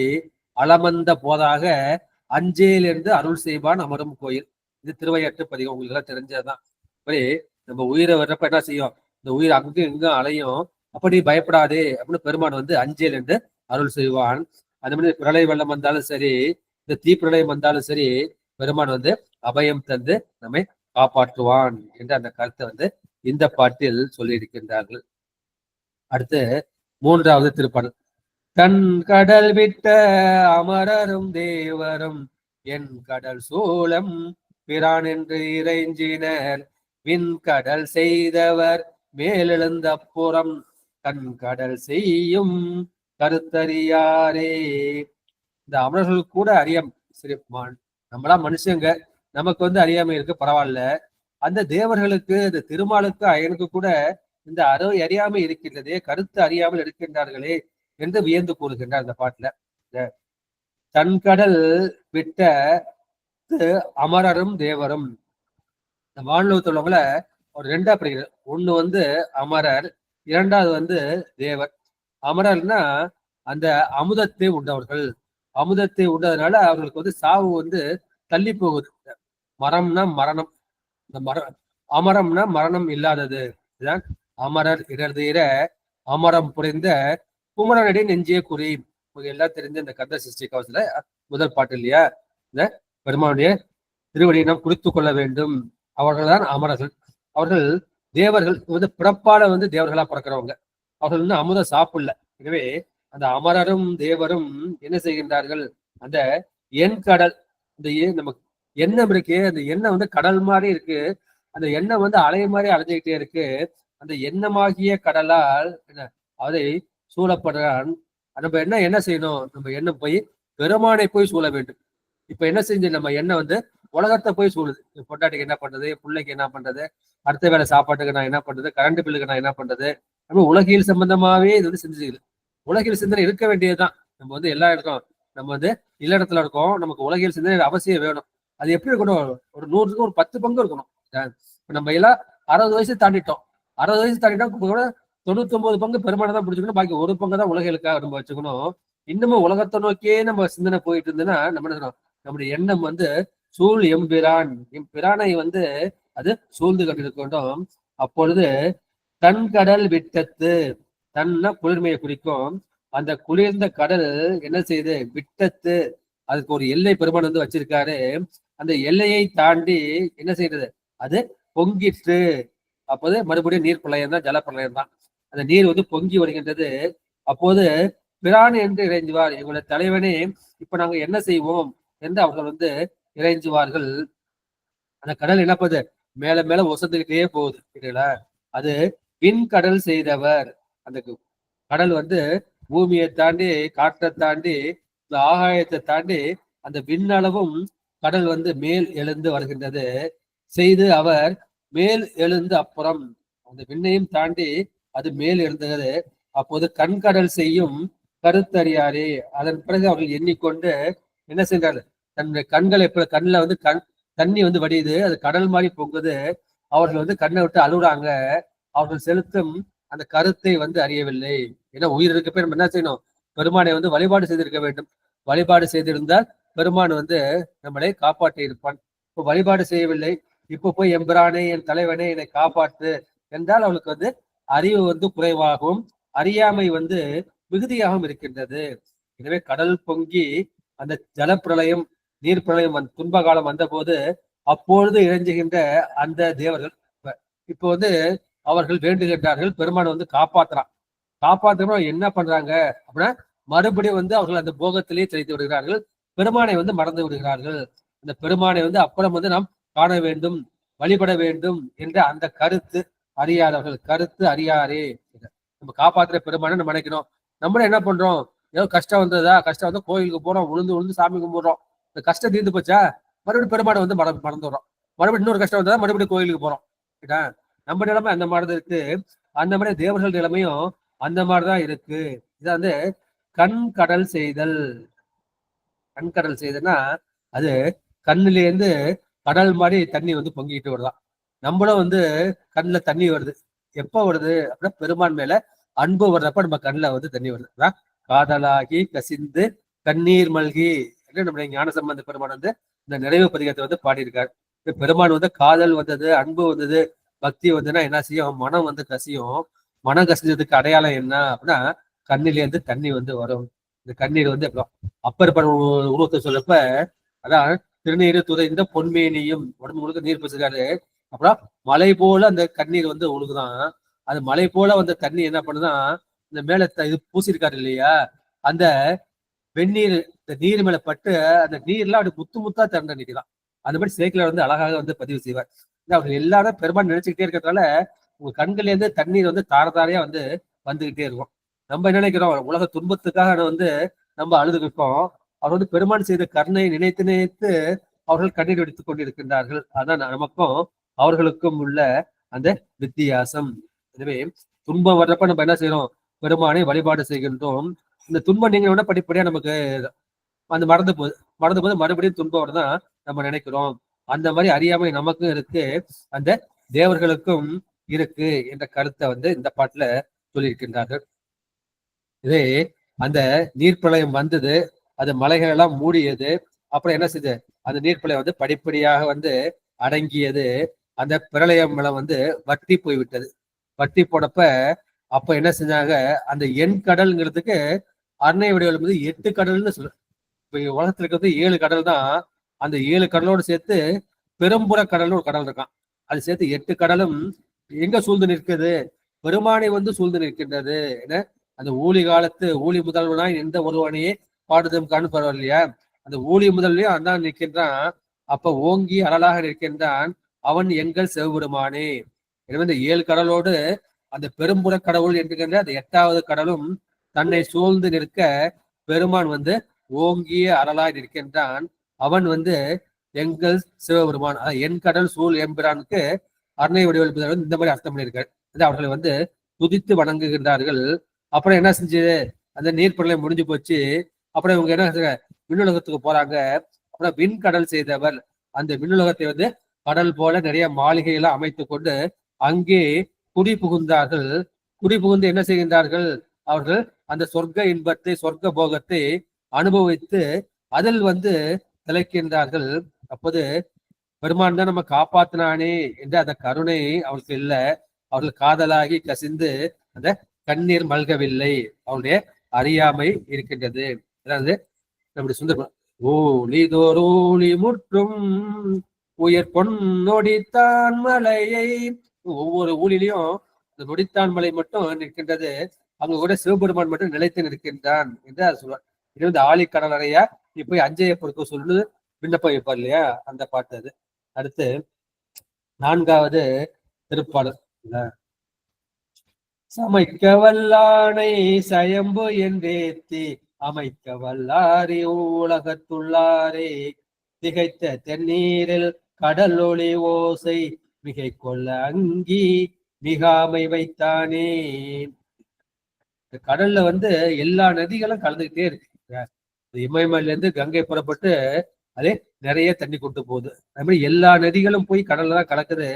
அளமந்த போதாக அஞ்சேல் என்று அருள் செய்வான் அமரும் கோயில். இது திருவையாற்று பதிகம், உங்களுக்கு எல்லாம் தெரிஞ்சதுதான். அப்படி நம்ம உயிரை வர்றப்ப என்ன செய்யும்? இந்த உயிர் அங்கும் இங்கும் அலையும். அப்படி பயப்படாதே அப்படின்னு பெருமான் அஞ்சேல் என்று அருள் செய்வான். அந்த மாதிரி பிரளய வெள்ளம் வந்தாலும் சரி, இந்த தீப்பிரளயம் வந்தாலும் சரி, பெருமான் அபயம் தந்து நம்மை காப்பாற்றுவான் என்ற அந்த கருத்தை இந்த பாட்டில் சொல்லியிருக்கின்றார்கள். அடுத்து 3வது திருப்பாடல். தன் கடல் விட்ட அமரரும் தேவரும் என் கடல் சூழம் பிரான் என்று இறைஞ்சினர். விண் கடல் செய்தவர் மேலெழுந்த புறம் கண் கடல் செய்யும் கருத்தறியாரே. இந்த அமரர்களுக்கு கூட அறியாம, சரி நம்மளா மனுஷங்க, நமக்கு அறியாம இருக்கு, பரவாயில்ல. அந்த தேவர்களுக்கு, இந்த திருமாலுக்கு அயனுக்கு கூட இந்த அறியாமை இருக்கின்றதே, கருத்து அறியாமல் இருக்கின்றார்களே என்று வியந்து கூறுகின்றார் இந்த பாட்டுல. தன்கடல் விட்ட அமரரும் தேவரும். இந்த வானலோகத்துல ஒரு 2ஆ பிரிக்கிறது. ஒண்ணு அமரர், 2வது தேவர். அமரர்னா அந்த அமுதத்தை உண்டவர்கள். அமுதத்தை உண்டதுனால அவர்களுக்கு சாவு தள்ளி போகுது. மரம்னா மரணம், இந்த அமரம்னா மரணம் இல்லாதது. இதுதான் அமரர் இடர்தீர அமரம் புரிந்த குமரனடி நெஞ்சிய குறி. எல்லாம் தெரிஞ்ச இந்த கந்த சிருஷ்டி கவசத்துல முதல் பாட்டு இல்லையா? இந்த பெருமானுடைய திருவடியை நாம் குறித்து கொள்ள வேண்டும். அவர்கள் தான் அமரர்கள். அவர்கள் தேவர்கள் பிறப்பால தேவர்களா பிறக்கிறவங்க. அவர்கள் அமுதம் சாப்பிடல. எனவே அந்த அமரரும் தேவரும் என்ன செய்கின்றார்கள்? அந்த எண் கடல், இந்த நமக்கு எண்ணம் இருக்கு, அந்த எண்ணெய் கடல் மாதிரி இருக்கு. அந்த எண்ணெய் அலை மாதிரி அலைஞ்சுக்கிட்டே இருக்கு. அந்த எண்ணமாகிய கடலால் அதை சூழப்படுறான். நம்ம என்ன செய்யணும்? நம்ம எண்ணம் போய் பெருமானை போய் சூழ வேண்டும். இப்ப என்ன செஞ்சு நம்ம எண்ணெய் உலகத்தை போய் சூழுது. பொண்டாட்டிக்கு என்ன பண்றது, பிள்ளைக்கு என்ன பண்றது, அடுத்த வேலை சாப்பாட்டுக்கு நான் என்ன பண்றது, கரண்ட் பில்லுக்கு நான் என்ன பண்றது, நம்ம உலகியல் சம்பந்தமாவே இது செஞ்சுது. உலகியல் சிந்தனை இருக்க வேண்டியதுதான். நம்ம எல்லா இடத்தும் நம்ம இல்லடத்துல இருக்கோம், நமக்கு உலகியல் சிந்தனை அவசியம் வேணும். அது எப்படி இருக்கணும்? ஒரு 100க்கு ஒரு 10 பங்கு இருக்கணும். நம்ம எல்லாம் 60 வயசு தாண்டிட்டோம். 60 வயசு தாண்டிட்டா கூட 99 பங்கு பெருமானை தான் பிடிச்சிக்கணும், பாக்கி 1 பங்கு தான் உலகளுக்காக நம்ம வச்சுக்கணும். இன்னமும் உலகத்தை நோக்கியே நம்ம சிந்தனை போயிட்டு இருந்ததுன்னா நம்ம என்ன செய்யணும்? நம்முடைய எண்ணம் சூழ் எம்பிரான், எம்பிரானை அது சூழ்ந்து கொண்டிருக்கட்டும். அப்பொழுது தன் கடல் விட்டத்து, தன்னா குளிர்மையை குறிக்கும். அந்த குளிர்ந்த கடல் என்ன செய்யுது? விட்டத்து, அதுக்கு ஒரு எல்லை பெருமான் வச்சிருக்காரு. அந்த எல்லையை தாண்டி என்ன செய்யறது? அது பொங்கிற்று. அப்போது மறுபடியும் நீர் பிரளயம் தான், ஜல பிரளயம் தான். அந்த நீர் பொங்கி வருகின்றது. அப்போது பிரான் என்று இறைஞ்சுவார், எங்களுடைய தலைவனே இப்ப நாங்க என்ன செய்வோம் என்று அவர்கள் இறைஞ்சுவார்கள். அந்த கடல் என்ன பண்ணுது? மேல மேல ஒசந்துக்கிட்டே போகுது இல்லைங்களா? அது விண் கடல் செய்தவர். அந்த கடல் பூமியை தாண்டி, காற்றை தாண்டி, இந்த ஆகாயத்தை தாண்டி அந்த விண்ணளவும் கடல் மேல் எழுந்து வருகின்றது. செய்து அவர் மேல் எழுந்து அப்புறம் அந்த விண்ணையும் தாண்டி அது மேல் எழுந்தது. அப்போது கண்கடல் செய்யும் கருத்தறியாரே. அதன் பிறகு அவர்கள் எண்ணிக்கொண்டு என்ன செய்கிறார்கள்? தன்னுடைய கண்களை கண்ணில் தண்ணி வடியுது, அது கடல் மாதிரி பொங்குது. அவர்கள் கண்ணை விட்டு அழுகுறாங்க. அவர்கள் செலுத்தும் அந்த கருத்தை அறியவில்லை. ஏன்னா உயிர் இருக்க போய் நம்ம என்ன செய்யணும்? பெருமானை வழிபாடு செய்திருக்க வேண்டும். வழிபாடு செய்திருந்தால் பெருமான் நம்மளை காப்பாற்றி இருப்பான். இப்போ வழிபாடு செய்யவில்லை. இப்போ போய் எம்பிரானே, என் தலைவனே, என்னை காப்பாற்று என்றால் அவளுக்கு வந்து அறிவு வந்து குறைவாகவும் அறியாமை வந்து மிகுதியாகவும் இருக்கின்றது. எனவே கடல் பொங்கி அந்த ஜலப்பிரளயம் நீர் பிரளயம் துன்ப காலம் வந்த போது அப்பொழுது இறைஞ்சுகின்ற அந்த தேவர்கள் இப்போ வந்து அவர்கள் வேண்டுகின்றார்கள், பெருமானை வந்து காப்பாற்றணும். என்ன பண்றாங்க அப்படின்னா மறுபடியும் வந்து அவர்கள் அந்த போகத்திலே தெளித்து விடுகிறார்கள், பெருமானை வந்து மறந்து விடுகிறார்கள். அந்த பெருமானை வந்து அப்புறம் வந்து நாம் காண வேண்டும், வழிபட வேண்டும் என்ற அந்த கருத்து அறியாதவர்கள், கருத்து அறியாரே. நம்ம காப்பாற்றுற பெருமானை நம்ம நினைக்கணும். நம்மளும் என்ன பண்றோம், ஏதோ கஷ்டம் வந்து கோயிலுக்கு போறோம், உளுந்து சாமி கும்பிடுறோம். இந்த கஷ்டம் தீர்ந்து போச்சா மறுபடியும் பெருமானை வந்து மறந்துடுறோம். மறுபடியும் இன்னொரு கஷ்டம் வந்தா மறுபடியும் கோயிலுக்கு போறோம். நம்ம நிலைமை அந்த மாதிரிதான் இருக்கு. அந்த மாதிரி தேவர்கள் நிலைமையும் அந்த மாதிரிதான் இருக்கு. இத வந்து கண்கடல் செய்தல். கண்கடல் செய்தல்னா அது கண்ணிலேருந்து கடல் மாதிரி தண்ணி வந்து பொங்கிட்டு வருதான். நம்மளும் வந்து கண்ணுல தண்ணி வருது. எப்ப வருது அப்படின்னா பெருமான் மேல அன்பு வர்றப்ப நம்ம கண்ணுல வந்து தண்ணி வருது. காதலாகி கசிந்து கண்ணீர் மல்கி என்று நம்முடைய ஞானசம்பந்த பெருமான் வந்து இந்த நிறைவு பதிகத்தை வந்து பாடியிருக்காரு. பெருமான் வந்து காதல் வந்தது, அன்பு வந்தது, பக்தி வந்ததுன்னா என்ன செய்யும், மனம் வந்து கசியும். மனம் கசிஞ்சதுக்கு அடையாளம் என்ன அப்படின்னா கண்ணிலேருந்து தண்ணி வந்து வரும். இந்த கண்ணீர் வந்து அப்பர் பட உருவத்தை சொல்லப்ப அதான் திருநீர் துறைந்த பொன்மேனியும் உடம்பு முழுக்க நீர் பசுக்காரு. அப்புறம் மலை போல அந்த கண்ணீர் வந்து ஒழுகுதான். அது மலை போல வந்த தண்ணி என்ன பண்ணுதான், இந்த மேல இது பூசிருக்காரு இல்லையா, அந்த வெந்நீர் இந்த நீர் மேல பட்டு அந்த நீர்லாம் அப்படி முத்து முத்தா திறந்த நிற்கலாம். அந்த மாதிரி சேக்கில வந்து அழகாக வந்து பதிவு செய்வார். அவர்கள் எல்லாரும் பெருமாள் நினைச்சுக்கிட்டே இருக்கிறதுனால உங்க கண்கள்ல இருந்து தண்ணீர் வந்து தாரதாரையா வந்து வந்துகிட்டே இருக்கும். நம்ம என்ன நினைக்கிறோம், உலக துன்பத்துக்காக வந்து நம்ம அழுதுகிட்டோம். அவர் வந்து பெருமான் செய்த கருணை நினைத்து நினைத்து அவர்கள் கண்ணீர் வெடித்துக் கொண்டிருக்கின்றார்கள். அதான் நமக்கும் அவர்களுக்கும் உள்ள அந்த வித்தியாசம். எனவே துன்பம் வர்றப்ப நம்ம என்ன செய்யறோம், பெருமானை வழிபாடு செய்கின்றோம். இந்த துன்பம் நீங்க படிப்படியா நமக்கு அந்த மறந்து போது மறுபடியும் துன்பம் தான் நம்ம நினைக்கிறோம். அந்த மாதிரி அறியாமை நமக்கும் இருக்கு, அந்த தேவர்களுக்கும் இருக்கு என்ற கருத்தை வந்து இந்த பாட்டுல சொல்லியிருக்கின்றார்கள். இதே அந்த நீர்ப்பிரளயம் வந்தது, அது மலைகள் எல்லாம் மூடியது. அப்புறம் என்ன செய்யுது, அந்த நீர்ப்பிரளயம் வந்து படிப்படியாக வந்து அடங்கியது. அந்த பிரளயம் வந்து வற்றி போய்விட்டது. வற்றி போனப்ப அப்ப என்ன செஞ்சாங்க, அந்த எண் கடல்ங்கிறதுக்கு அன்னை வடிவல் வந்து 8 கடல்னு சொல்லு. இப்ப உலகத்துல இருக்கிறது 7 கடல் தான். அந்த 7 கடலோடு சேர்த்து பெரும்புற கடல்னு ஒரு கடல் இருக்கான். அது சேர்த்து 8 கடலும் எங்க சூழ்ந்து நிற்குது, பெருமானை வந்து சூழ்ந்து நிற்கின்றது. என்ன அந்த ஊழி காலத்து ஊழி முதல்வனாய் எந்த ஒருவனையே பாடுதும் கண் பரவாயில்லையா, அந்த ஊழி முதல்லையும் அதான் நிற்கின்றான். அப்ப ஓங்கி அழலாக நிற்கின்றான் அவன் எங்கள் சிவபெருமானே. எனவே இந்த 7 கடலோடு அந்த பெரும்புற கடவுள் என்கின்ற அந்த 8வது கடலும் தன்னை சூழ்ந்து நிற்க பெருமான் வந்து ஓங்கிய அறலாய் நிற்கின்றான். அவன் வந்து எங்கள் சிவபெருமான், என் கடல் சூழ் எம்பிரானுக்கு அன்னை வடிவல் இந்த மாதிரி அர்த்தம் பண்ணியிருக்காரு. அவர்களை வந்து துதித்து வணங்குகின்றார்கள். அப்புறம் என்ன செஞ்சது, அந்த நீர்ப்படலம் முடிஞ்சு போச்சு. அப்புறம் இவங்க என்ன விண்ணுலகத்துக்கு போறாங்க. அப்புறம் விண்கடல் செய்தவர் அந்த விண்ணுலகத்தை வந்து கடல் போல நிறைய மாளிகையெல்லாம் அமைத்து கொண்டு அங்கே குடி புகுந்தார்கள். குடி புகுந்து என்ன செய்கின்றார்கள், அவர்கள் அந்த சொர்க்க இன்பத்தை சொர்க்க போகத்தை அனுபவித்து அதில் வந்து திளைக்கின்றார்கள். அப்போது பெருமான் தான் நம்ம காப்பாத்தினானே என்ற அந்த கருணை அவருக்கு இல்லை. அவர்கள் காதலாகி கசிந்து அந்த கண்ணீர் மல்கவில்லை, அவருடைய அறியாமை இருக்கின்றது. அதாவது நம்முடைய சுந்தர ஓலிதோரோலி முற்றும் உயர் பொன் நொடித்தான் மலையை, ஒவ்வொரு ஊழிலையும் இந்த நொடித்தான் மலை மட்டும் நிற்கின்றது, அங்க கூட சிவபெருமான் மட்டும் நிலைத்து நிற்கின்றான் என்று அதை சொல்லுவார். இது வந்து ஆழி கடலறையா நீ போய் அஞ்சையை பொறுக்க சொல்லு விண்ணப்பம் வைப்பார் இல்லையா, அந்த பாட்டு அது. அடுத்து 4வது திருப்பாடல். சமைக்க வல்லானை சயம்பு என்றேத்தி அமைக்க வல்லாரே உலகத்துள்ளாரே திகைத்த தென்னீரில் கடல் ஒளி ஓசை மிகை கொள்ள அங்கி மிகாமை வைத்தானே. கடல்ல வந்து எல்லா நதிகளும் கலந்துகிட்டே இருக்கு. இமயமலையில இருந்து கங்கை புறப்பட்டு அதே நிறைய தண்ணி கொண்டு போகுது. அது மாதிரி எல்லா நதிகளும் போய் கடல்ல தான் கலக்குது.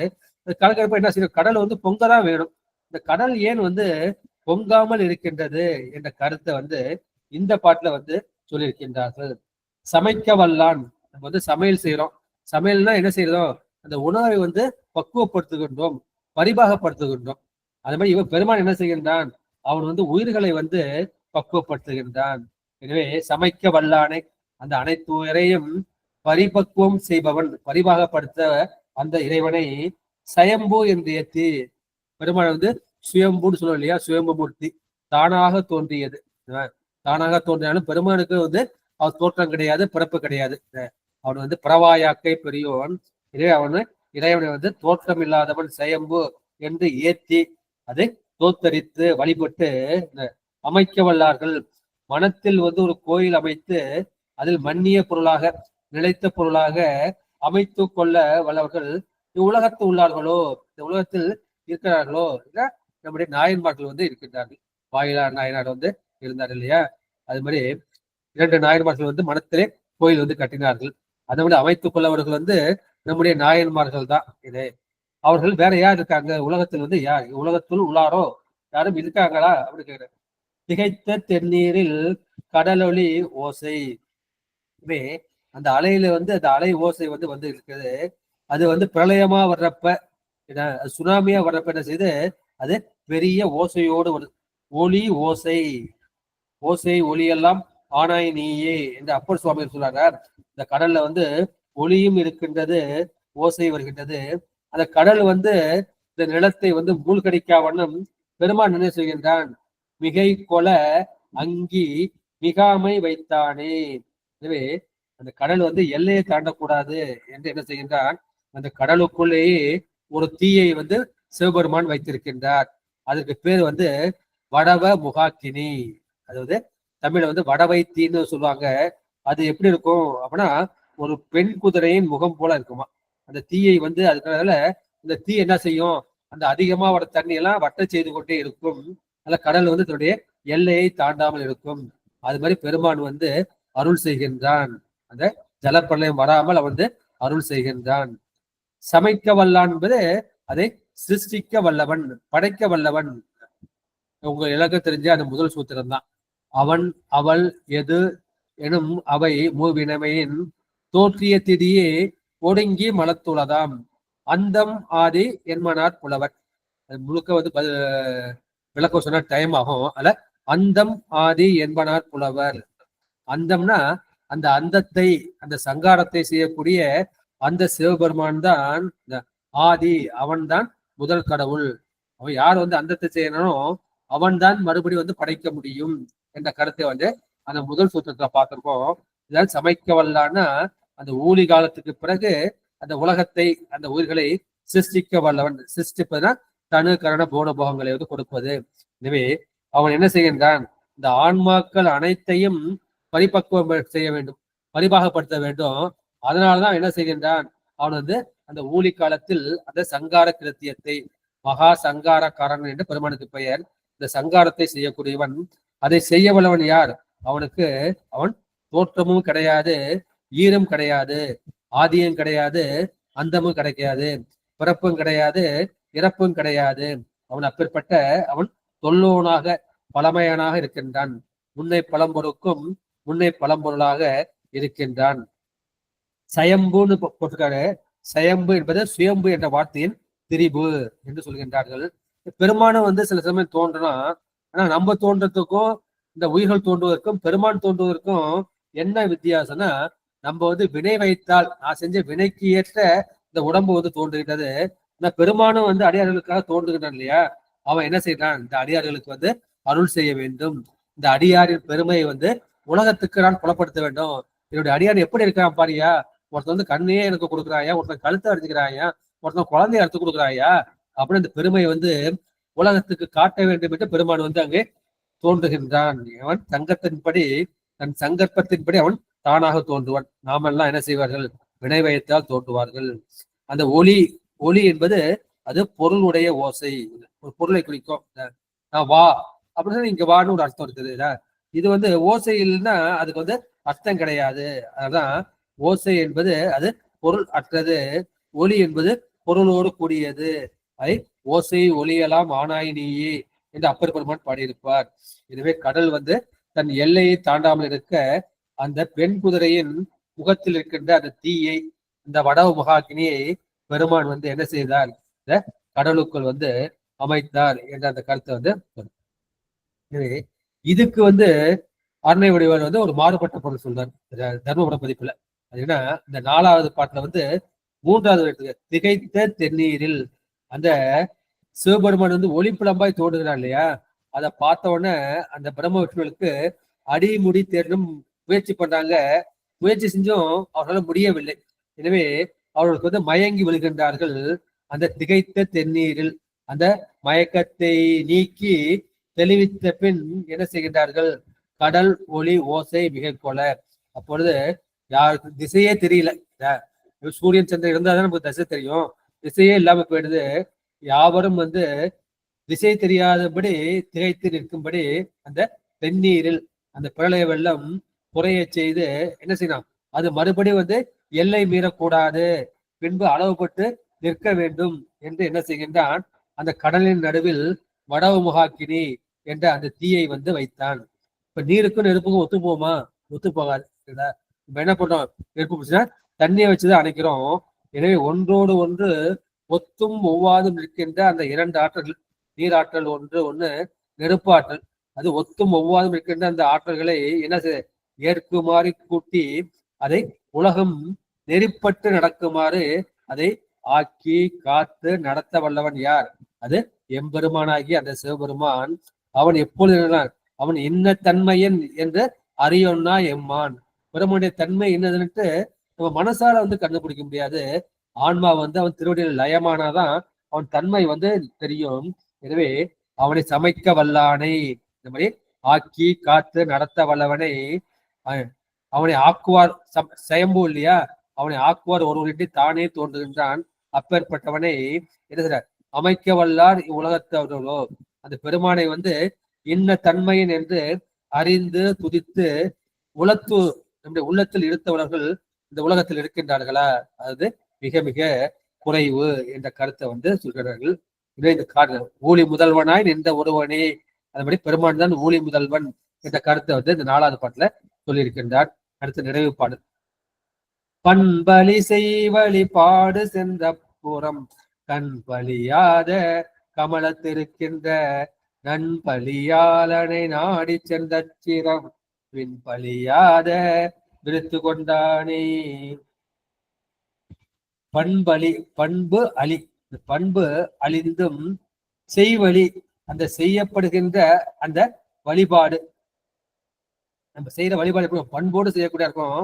கலக்கிறப்ப என்ன செய்யும், கடல் வந்து பொங்கதான் வேணும். இந்த கடல் ஏன் வந்து பொங்காமல் இருக்கின்றது என்ற கருத்தை வந்து இந்த பாட்டுல வந்து சொல்லியிருக்கின்றார்கள். சமைக்க வல்லான், நம்ம வந்து சமையல் செய்யறோம். சமையல்னா என்ன செய்யறோம், அந்த உணவை வந்து பக்குவப்படுத்துகின்றோம். பரிபாகப்படுத்துகின்றோம். அது மாதிரி இவன் பெருமான் என்ன செய்கின்றான், அவன் வந்து உயிர்களை வந்து பக்குவப்படுத்துகின்றான். எனவே சமைக்க வல்லானை, அந்த அனைத்து உயிரையும் பரிபக்குவம் செய்பவன், பரிபாகப்படுத்த அந்த இறைவனை சயம்பு என்று ஏத்தி, பெருமாள் வந்து சுயம்புன்னு சொல்லுவோம் இல்லையா, சுயம்பு மூர்த்தி, தானாக தோன்றியது. தானாக தோன்றினாலும் பெருமானுக்கு வந்து அவர் தோற்றம் கிடையாது, பிறப்பு கிடையாது. அவன் வந்து பிரவாயாக்கை பெரியவன். இதே அவனு இறைவனை வந்து தோற்றம் இல்லாதவன் சயம்பு என்று ஏத்தி அதை தோத்தரித்து வழிபட்டு அமைக்க வல்லார்கள். மனத்தில் வந்து ஒரு கோயில் அமைத்து அதில் மன்னிய பொருளாக, நிலைத்த பொருளாக அமைத்து கொள்ள வல்லவர்கள் உலகத்து உள்ளார்களோ, இந்த உலகத்தில் இருக்கிறார்களோ, இல்ல நம்முடைய நாயன்மார்கள் வந்து இருக்கின்றார்கள். வாயிலார் நாயனார் வந்து இருந்தார் இல்லையா, அது மாதிரி 2 நாயன்மார்கள் வந்து மனத்திலே கோயில் வந்து கட்டினார்கள். அதை விட அமைத்துக் கொள்ளவர்கள் வந்து நம்முடைய நாயன்மார்கள் தான். இது அவர்கள் வேற யார் இருக்காங்க உலகத்தில் வந்து, யார் உலகத்துள் உள்ளாரோ யாரும் இருக்காங்களா அப்படின்னு கேட்கிறேன். திகைத்த தென்னீரில் கடலொளி ஓசை, அந்த அலையில வந்து அந்த அலை ஓசை வந்து வந்து இருக்குது. அது வந்து பிரளயமா வர்றப்ப, சுனாமியா வர்றப்ப என்ன செய்யுது, அது பெரிய ஓசையோடு வருது. ஒளி ஓசை, ஓசை ஒளியெல்லாம் ஆனாய் நீயே என்று அப்பர் சுவாமி சொல்றார். இந்த கடல்ல வந்து ஒளியும் இருக்கின்றது, ஓசை வருகின்றது. அந்த கடல் வந்து இந்த நிலத்தை வந்து மூழ்கடிக்கா வண்ணம் பெருமான் என்ன செய்கின்றான், மிகை கொல அங்கி மிகாமை வைத்தானே. எனவே அந்த கடல் வந்து எல்லையை தாண்டக்கூடாது என்று என்ன செய்கின்றான், அந்த கடலுக்குள்ளேயே ஒரு தீயை வந்து சிவபெருமான் வைத்திருக்கின்றார். அதற்கு பேர் வந்து வடவ முகாக்கினி, அதாவது தமிழ்ல வந்து வடவை தீன்னு சொல்லுவாங்க. அது எப்படி இருக்கும் அப்படின்னா, ஒரு பெண் குதிரையின் முகம் போல இருக்குமா அந்த தீயை வந்து. அதுக்காக இந்த தீ என்ன செய்யும், அந்த அதிகமா வர தண்ணி எல்லாம் வட்ட செய்து கொண்டே இருக்கும். அதனால கடல் வந்து தன்னுடைய எல்லையை தாண்டாமல் இருக்கும். அது மாதிரி பெருமான் வந்து அருள் செய்கின்றான், அந்த ஜலப்பிரளயம் வராமல் அவன் வந்து அருள் செய்கின்றான். சமைக்க வல்லான் என்பது அதை சிருஷ்டிக்க வல்லவன், படைக்க வல்லவன். உங்க இலக்க தெரிஞ்ச அந்த முதல் சூத்திரம் தான். அவன் அவள் எது எனும் அவை மூவினமையின் தோற்றிய திதியே ஒடுங்கி மலத்துளதாம் அந்தம் ஆதி என்மனார் புலவர். அது முழுக்க வந்து விளக்கம் சொன்னா டைம் ஆகும். அல்ல, அந்தம் ஆதி என்பனார் புலவர். அந்தம்னா அந்த அந்தத்தை, அந்த சங்காரத்தை செய்யக்கூடிய அந்த சிவபெருமான் தான் ஆதி, அவன் தான் முதல் கடவுள். அவன் யார் வந்து அந்தத்தை செய்யணும், அவன் தான் மறுபடியும் வந்து படைக்க முடியும் என்ற கருத்தை வந்து அந்த முதல் சூத்திரத்துல பார்த்திருக்கோம். இதால் சமைக்க வல்லான்னா அந்த ஊழி காலத்துக்கு பிறகு அந்த உலகத்தை, அந்த உயிர்களை சிருஷ்டிக்க வல்லவன். சிருஷ்டிப்பதுனா தனு கரண போன போகங்களை வந்து கொடுப்பது. எனவே அவன் என்ன செய்கின்றான், இந்த ஆன்மாக்கள் அனைத்தையும் பரிபக்குவம் செய்ய வேண்டும், பரிபாகப்படுத்த வேண்டும். அதனாலதான் என்ன செய்கின்றான், அவன் வந்து அந்த ஊழி காலத்தில் அந்த சங்கார கிருத்தியத்தை, மகா சங்காரக்காரன் என்று பெருமானுக்கு பெயர், இந்த சங்காரத்தை செய்யக்கூடியவன். அதை செய்ய வல்லவன் யார், அவனுக்கு அவன் தோற்றமும் கிடையாது, ஈரம் கிடையாது, ஆதியும் கிடையாது, அந்தமும் கிடைக்காது, பிறப்பும் கிடையாது, இறப்பும் கிடையாது. அவன் அப்பேற்பட்ட அவன் தொல்லோனாக பழமையனாக இருக்கின்றான். முன்னை பழம்பொருக்கும் முன்னை பழம்பொருளாக இருக்கின்றான். சயம்புன்னு போட்டிருக்காரு. சயம்பு என்பது சுயம்பு என்ற வார்த்தையின் திரிபு என்று சொல்கின்றார்கள். பெருமானும் வந்து சில சமயம் தோன்றலாம். ஆனா நம்ம தோன்றதுக்கும் இந்த உயிர்கள் தோன்றுவதற்கும் பெருமான் தோன்றுவதற்கும் என்ன வித்தியாசம்னா, நம்ம வந்து வினை வைத்தால், நான் செஞ்ச வினைக்கு ஏற்ற இந்த உடம்பு வந்து தோன்றுகின்றது. ஆனா பெருமானும் வந்து அடியார்களுக்காக தோன்றுகின்றான் இல்லையா, அவன் என்ன செய்யறான், இந்த அடியார்களுக்கு வந்து அருள் செய்ய வேண்டும், இந்த அடியாரின் பெருமையை வந்து உலகத்துக்கு நான் புலப்படுத்த வேண்டும். என்னுடைய அடியார் எப்படி இருக்கான் பாரியா, ஒருத்தன் வந்து கண்ணையே எனக்கு கொடுக்குறாயா, ஒருத்தன் கழுத்தை அடிச்சுக்கிறாயா, ஒருத்தன் குழந்தைய அறுத்து கொடுக்குறாயா அப்படின்னு இந்த பெருமையை வந்து உலகத்துக்கு காட்ட வேண்டும் என்று பெருமான் வந்து அங்கே தோன்றுகின்றான். அவன் சங்கத்தின்படி, தன் சங்கற்பத்தின்படி அவன் தானாக தோன்றுவான். நாமெல்லாம் என்ன செய்வார்கள், வினை வைத்தால் தோன்றுவார்கள். அந்த ஒளி, ஒளி என்பது அது பொருளுடைய ஓசை, ஒரு பொருளை குறிக்கும். நான் வா அப்படின்னு இங்க வான்னு ஒரு அர்த்தம் இருக்குது. இது வந்து ஓசை இல்லைன்னா அதுக்கு வந்து அர்த்தம் கிடையாது. அதான் ஓசை என்பது அது பொருள் அற்றது, ஒளி என்பது பொருளோடு கூடியது. அதை ஓசை ஒளியெல்லாம் ஆனாய் நீயே என்று அப்பர் பெருமான் பாடியிருப்பார். எனவே கடல் வந்து தன் எல்லையை தாண்டாமல் இருக்க அந்த பெண் குதிரையின் முகத்தில் இருக்கின்ற அந்த தீயை, இந்த வடவு மகாக்கினியை பெருமான் வந்து என்ன செய்தார், இந்த கடலுக்குள் வந்து அமைத்தார் என்ற அந்த கருத்தை வந்து எனவே இதுக்கு வந்து அருணை வடிவால் வந்து ஒரு மாறுபட்ட பொருள் சொல்றார் தர்மபுர பதிப்புல. அது ஏன்னா இந்த 4வது பாட்டுல வந்து 3வது திகைத்த தென்னீரில் அந்த சிவபெருமான் வந்து ஒளிப்புலம்பாய் தோன்றுகிறார் இல்லையா, அதை பார்த்த உடனே அந்த பிரம்ம விஷ்ணுவுக்கு அடிமுடி தேடணும் முயற்சி பண்றாங்க. முயற்சி செஞ்சும் அவர்களால் முடியவில்லை. எனவே அவர்களுக்கு வந்து மயங்கி விழுகின்றார்கள். அந்த திகைத்த தென்னீரில் அந்த மயக்கத்தை நீக்கி தெளிவித்த பின் என்ன செய்கின்றார்கள்? கடல் ஒளி ஓசை மிக கொல. அப்பொழுது யாருக்கு திசையே தெரியல. சூரியன் சந்திரன் இருந்தாதான் நமக்கு திசை தெரியும். திசையே இல்லாம போயிடுது. யாவரும் வந்து திசை தெரியாதபடி திகைத்து நிற்கும்படி அந்த தென்னீரில் அந்த பிரளய வெள்ளம் குறைய செய்து என்ன செய்யணும்? அது மறுபடியும் வந்து எல்லை மீறக்கூடாது, பின்பு அளவுபட்டு நிற்க வேண்டும் என்று என்ன செய்கின்றான்? அந்த கடலின் நடுவில் வடவு முகாக்கினி என்ற அந்த தீயை வந்து வைத்தான். இப்ப நீருக்கும் நெருப்புக்கும் ஒத்து போகுமா? ஒத்து போகாது. இப்ப என்ன பண்றோம்? நெருப்பு பிடிச்சா தண்ணியை வச்சுதான் அணைக்கிறோம். எனவே ஒன்றோடு ஒன்று ஒத்தும் ஒவ்வாதும் இருக்கின்ற அந்த 2 ஆற்றல்கள், நீராற்றல் ஒன்று நெருப்பு ஆற்றல், அது ஒத்தும் ஒவ்வாதும் இருக்கின்ற அந்த ஆற்றல்களை என்ன ஏற்குமாறு கூட்டி அதை உலகம் நெறிப்பட்டு நடக்குமாறு அதை ஆக்கி காத்து நடத்த வல்லவன் யார்? அது எம்பெருமானாகி அந்த சிவபெருமான். அவன் எப்பொழுது அவன் இன்ன தன்மையன் என்று அறியோன்னா எம்மான். பெருமானுடைய தன்மை என்னதுன்னுட்டு நம்ம மனசால வந்து கண்டுபிடிக்க முடியாது. ஆன்மா வந்து அவன் திருவடியில் லயமானாதான் அவன் தன்மை வந்து தெரியும். எனவே அவனை சமைக்க வல்லானை, இந்த மாதிரி ஆக்கி காத்து நடத்த வல்லவனை, அவனை ஆக்குவார் செயம்பு இல்லையா, அவனை ஆக்குவார் ஒருவரின்றி தானே தோன்றுகின்றான். அப்பேற்பட்டவனை என்ன செய்றார்? அமைக்க வல்லார் இவ்வுலகத்தவர்களோ. அந்த பெருமானை வந்து இன்ன தன்மையின் என்று அறிந்து துதித்து உலத்து நம்முடைய உள்ளத்தில் இருத்தவர்கள் இந்த உலகத்தில் இருக்கின்றார்களா? அது மிக மிக குறைவு என்ற கருத்தை வந்து சொல்கிறார்கள். இந்த ஊழி முதல்வனாய் நின்ற ஒருவனே, அதுபடி பெருமான் தான் ஊழி முதல்வன் என்ற கருத்தை வந்து இந்த 4வது பாட்டுல சொல்லியிருக்கின்றார். அடுத்த நிறைவு பாடு. பண்பலி செய்வழி பாடு சென்ற புறம் கண் பலியாத கமலத்திருக்கின்ற நண்பலியாளனை நாடி சென்ற சிரம் விண்பலியாத விருத்து கொண்டானே. பண்பலி, பண்பு அலி, பண்பு அழிந்தும் செய்வழி, அந்த செய்யப்படுகின்ற அந்த வழிபாடு, நம்ம செய்யற வழிபாடு பண்போடு செய்யக்கூடிய இருக்கும்.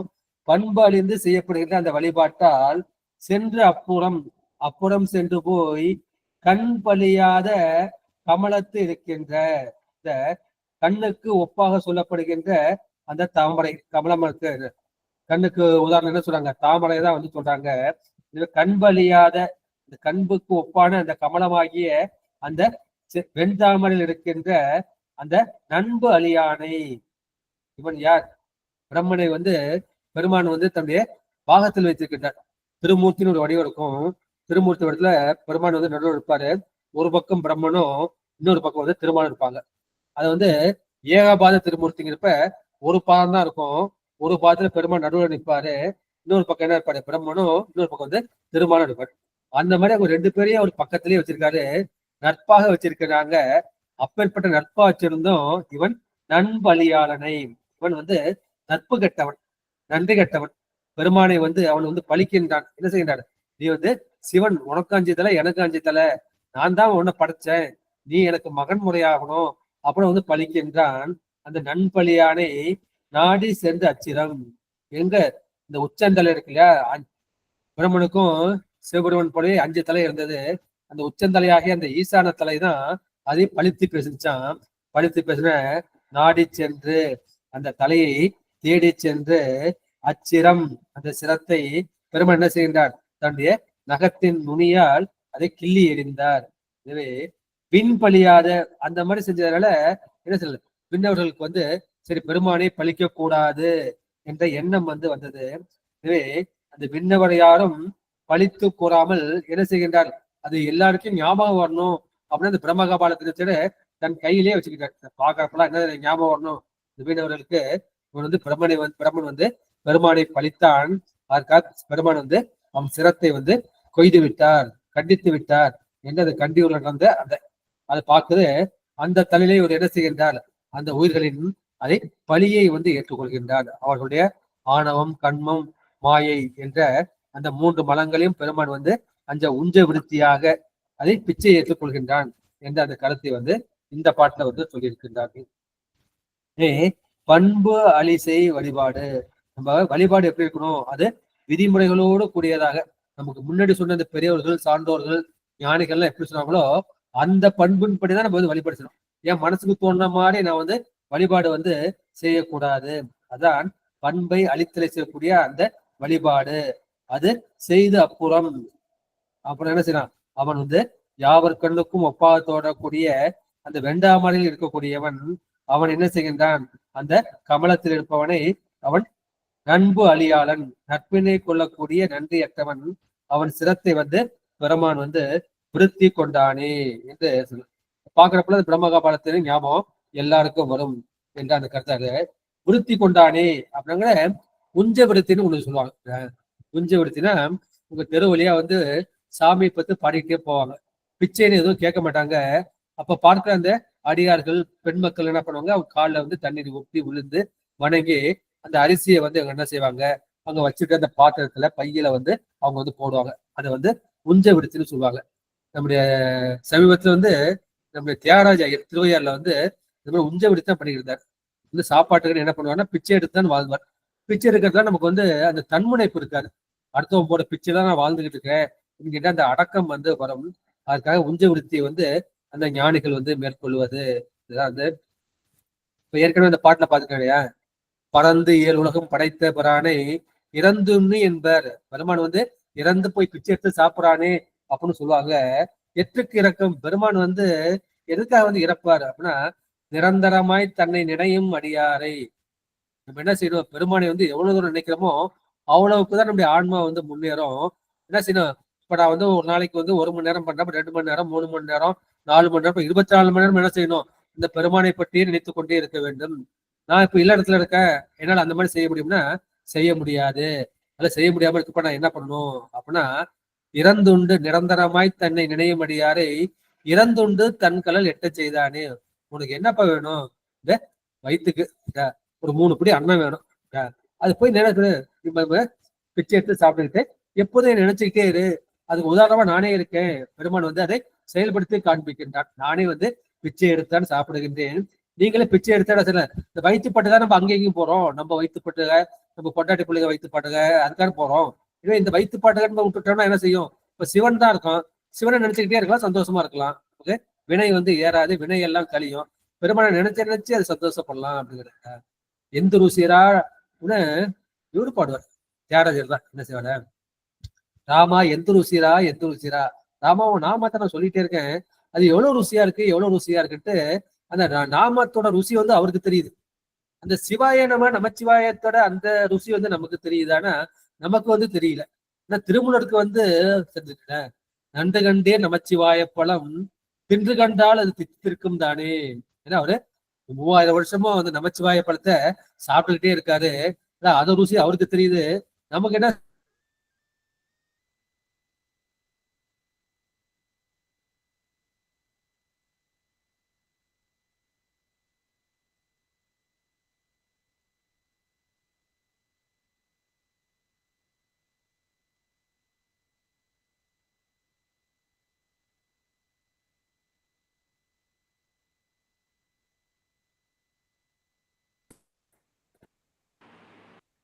பண்பு அழிந்து செய்யப்படுகின்ற அந்த வழிபாட்டால் சென்று அப்புறம் சென்று போய் கண் பலியாத கமலத்து இருக்கின்ற இந்த கண்ணுக்கு ஒப்பாக சொல்லப்படுகின்ற அந்த தாமரை கமலம் இருக்கு. கண்ணுக்கு உதாரணம் என்ன சொல்றாங்க? தாமரை தான் வந்து சொல்றாங்க. கண் பலியாத இந்த கண்புக்கு ஒப்பான அந்த கமலமாகிய அந்த வெண்தாமரையில் இருக்கின்ற அந்த நண்பு அழியானை. இவன் யார்? பிரம்மனை வந்து பெருமான் வந்து தன்னுடைய பாகத்தில் வைத்திருக்கின்றார். திருமூர்த்தின்னு ஒரு வடிவம் இருக்கும். திருமூர்த்தி வடிவத்துல பெருமான் வந்து நடுவில் இருப்பாரு. ஒரு பக்கம் பிரம்மனும் இன்னொரு பக்கம் வந்து திருமாலும் இருப்பாங்க. அது வந்து ஏகபாத திருமூர்த்திங்கிறப்ப ஒரு பாதம் தான் இருக்கும். ஒரு பாதத்துல பெருமான் நடுவில் நிற்பாரு. இன்னொரு பக்கம் என்ன இருப்பாரு? பிரம்மனும் இன்னொரு பக்கம் வந்து திருமாலும் இருப்பாரு. அந்த மாதிரி அவங்க 2 பேரையும் அவர் பக்கத்திலேயே வச்சிருக்காரு. நட்பாக வச்சிருக்கிறாங்க. அப்பேற்பட்ட நட்பா வச்சிருந்தும் இவன் நண்பலியாளனை, இவன் வந்து நட்பு கெட்டவன், நன்றி கெட்டவன். பெருமானை வந்து அவன் வந்து பழிக்கின்றான். என்ன செய்கின்றான்? நீ வந்து சிவன் உனக்கு 5 தலை எனக்கு 5 தலை, நான் தான் உன்னை படைச்சேன், நீ எனக்கு மகன் முறையாகணும் அப்படின்னு வந்து பழிக்கின்றான். அந்த நண்பலியானை நாடி சென்று அச்சிரம், எங்க இந்த உச்சந்தலை இருக்கு இல்லையா, பிரம்மனுக்கும் சிவபெருமன் போலவே 5 தலை இருந்தது. அந்த உச்சந்தலையாகிய அந்த ஈசான தலை தான் அதை பழித்து பேசிச்சான். பழித்து பேசின நாடி சென்று அந்த தலையை தேடி சென்று அச்சிரம், அந்த சிரத்தை பெருமான் என்ன செய்கின்றார்? தன்னுடைய நகத்தின் நுனியால் அதை கிள்ளி எறிந்தார். எனவே பின்பழியாத அந்த மாதிரி செஞ்சதுனால என்ன சொல்ல, பின்னவர்களுக்கு வந்து சரி பெருமானை பழிக்க கூடாது என்ற எண்ணம் வந்து வந்தது. எனவே அந்த விண்ணவர் யாரும் பழித்து கூறாமல் என்ன செய்கின்றார்? அது எல்லாருக்கும் ஞாபகம் வரணும் அப்படின்னு அந்த பிரம்மகபாலத்தின தன் கையிலேயே வச்சுக்கிட்டார். பார்க்கறப்பெல்லாம் என்ன ஞாபகம் வரணும் இந்த மீனவர்களுக்கு, இவன் வந்து பிரம்மன் வந்து பெருமானை பழித்தான். அதற்காக பெருமான் வந்து அவன் சிரத்தை வந்து கொய்து விட்டார், கண்டித்து விட்டார் என்று அது கண்டியூர்ல நடந்த அந்த அதை பார்க்குது. அந்த தலையிலே ஒரு என்ன செய்கின்றார், அந்த உயிர்களின் அதை பலியை வந்து ஏற்றுக்கொள்கின்றார். அவர்களுடைய ஆணவம், கண்மம், மாயை என்ற அந்த 3 மலங்களையும் பெருமான் வந்து அந்த உஞ்ச விருத்தியாக அதை பிச்சை ஏற்றுக்கொள்கின்றான் என்ற அந்த கருத்தை வந்து இந்த பாட்டுல வந்து சொல்லியிருக்கின்றார்கள். பண்பு அலிசை வழிபாடு. நம்ம வழிபாடு எப்படி இருக்கணும், அது விதிமுறைகளோடு கூடியதாக. நமக்கு முன்னாடி சொன்ன அந்த பெரியவர்கள், சான்றோர்கள், ஞானிகள்லாம் எப்படி சொன்னாங்களோ அந்த பண்பின்படிதான் நம்ம வந்து வழிபாடு செய்யணும். என் மனசுக்கு தோன்ற மாதிரி நான் வந்து வழிபாடு வந்து செய்யக்கூடாது. அதான் பண்பை அழித்தலை செய்யக்கூடிய அந்த வழிபாடு. அது செய்து அப்புறம் என்ன செய்யறான், அவன் வந்து யாவர் கண்ணுக்கும் ஒப்பாகத்தோடக்கூடிய அந்த வெண்டாமலையில் இருக்கக்கூடியவன் அவன் என்ன செய்கின்றான், அந்த கமலத்தில் இருப்பவனை அவன் நண்பு அழியாளன், நட்பினை கொள்ளக்கூடிய நன்றியற்றவன், அவன் சிரத்தை வந்து பெருமான் வந்து விருத்தி கொண்டானே என்று பாக்குறப்பல பிரம்மகாபாலத்தின் ஞாபகம் எல்லாருக்கும் வரும் என்ற அந்த கருத்தாக விருத்தி கொண்டானே அப்படிங்கிற உஞ்ச விருத்தின்னு ஒண்ணு சொல்லுவாங்க. உஞ்ச விருத்தினா உங்க தெரு வழியா வந்து சாமி பத்தி பாடிக்கிட்டே போவாங்க, பிச்சைன்னு எதுவும் கேட்க மாட்டாங்க. அப்ப பார்க்கிற அந்த அடியார்கள், பெண் மக்கள் என்ன பண்ணுவாங்க, அவங்க காலில் வந்து தண்ணீர் ஊற்றி விழுந்து வணங்கி அந்த அரிசியை வந்து அவங்க என்ன செய்வாங்க, அங்க வச்சுட்டு அந்த பாத்திரத்துல பையில வந்து அவங்க வந்து போடுவாங்க. அதை வந்து உஞ்ச விருத்தின்னு சொல்லுவாங்க. நம்முடைய சமீபத்துல வந்து நம்முடைய தியாகராஜ திருவையாறுல வந்து இந்த மாதிரி உஞ்ச விருத்தி தான் பண்ணியிருந்தார். வந்து சாப்பாட்டுக்கு என்ன பண்ணுவாங்கன்னா பிச்சை எடுத்து தான் வாழ்வார். பிச்சை எடுக்கிறதுலாம் நமக்கு வந்து அந்த தன்முனைப்பு இருக்காது. அடுத்தவங்க போட பிச்சை தான் நான் வாழ்ந்துகிட்டு இருக்கேன் என்கிட்ட அந்த அடக்கம் வந்து வரும். அதுக்காக உஞ்ச விருத்தியை வந்து அந்த ஞானிகள் வந்து மேற்கொள்வது. இதுதான் வந்து இப்ப ஏற்கனவே அந்த பாட்டுல பாத்துக்க இல்லையா, பறந்து 7 உலகம் படைத்த பிரானை இறந்துன்னு என்பர். பெருமான் வந்து இறந்து போய் பிச்சை எடுத்து சாப்பிட்றானே அப்படின்னு சொல்லுவாங்க. எற்றுக்கு இறக்கம், பெருமான் வந்து எதுக்காக வந்து இறப்பாரு அப்படின்னா, நிரந்தரமாய் தன்னை நினையும் அடியாரை. நம்ம என்ன செய்யணும், பெருமானை வந்து எவ்வளவு தூரம் நினைக்கிறோமோ அவ்வளவுக்குதான் நம்முடைய ஆன்மா வந்து முன்னேறும். என்ன செய்யணும், இப்ப நான் வந்து ஒரு நாளைக்கு வந்து 1 மணி நேரம் பண்றேன், 2 மணி நேரம், 3 மணி நேரம், 4 மணி நேரம், 24 மணி நேரம் என்ன செய்யணும், இந்த பெருமானை பற்றியே நினைத்து கொண்டே இருக்க வேண்டும். நான் இப்ப இல்ல இடத்துல இருக்கேன், என்னால அந்த மாதிரி செய்ய முடியும்னா செய்ய முடியாது. அதை செய்ய முடியாம இருக்கப்ப நான் என்ன பண்ணணும் அப்படின்னா, இறந்துண்டு நிரந்தரமாய் தன்னை நினையும்படியாரை இறந்துண்டு தன்கலல் எட்ட செய்தானே. உனக்கு என்னப்பா வேணும், இந்த வயிற்றுக்கு ஒரு 3 படி அன்னம் வேணும், அது போய் நினைக்குது, பிச்சை எடுத்து சாப்பிட்டுக்கிட்டு எப்போதும் நினைச்சுக்கிட்டே இரு. அதுக்கு உதாரணமா நானே இருக்கேன். பெருமான் வந்து அதை செயல்படுத்தி காண்பிக்கின்றான். நானே வந்து பிச்சை எடுத்தான் சாப்பிடுகின்றேன், நீங்களே பிச்சை எடுத்தா சில இந்த வயிற்றுப்பட்டுதான் நம்ம அங்கேயும் போறோம். நம்ம வயிற்றுப்பட்டுக, நம்ம பொட்டாட்டி பிள்ளைங்க வயிற்றுப்பாட்டுக, அதுக்காக போறோம். எனவே இந்த வயிற்றுப்பாட்டுகள் விட்டுட்டோம்னா என்ன செய்யும், இப்ப சிவன் தான் இருக்கும், சிவனை நினைச்சுக்கிட்டே இருக்கலாம், சந்தோஷமா இருக்கலாம். ஓகே, வினை வந்து ஏறாது, வினை எல்லாம் கழியும். பெருமானை நினைச்சு அது சந்தோஷப்படலாம் அப்படிங்கிறத எந்த ருசியரா இவரு பாடுவார், தியாகராஜர் தான். என்ன செய்வாரு, ராமா எந்த ருசிரா எந்த ருசிரா, ராமாவும் நாமத்தை நான் சொல்லிட்டே இருக்கேன், அது எவ்வளவு ருசியா இருக்கு எவ்வளவு ருசியா இருக்குன்ட்டு அந்த நாமத்தோட ருசி வந்து அவருக்கு தெரியுது. அந்த சிவாய நமச்சிவாயத்தோட அந்த ருசி வந்து நமக்கு தெரியுது, ஆனா நமக்கு வந்து தெரியல. ஆனா திருமூலருக்கு வந்து தெரிஞ்சுக்கிறேன், நன்று கண்டே நமச்சிவாய பழம் தின்று கண்டால் அது தித்திருக்கும் தானே. ஏன்னா அவரு 3000 வருஷமா வந்து நமச்சிவாய பழத்தை சாப்பிட்டுக்கிட்டே இருக்காரு. அத ருசி அவருக்கு தெரியுது, நமக்கு என்ன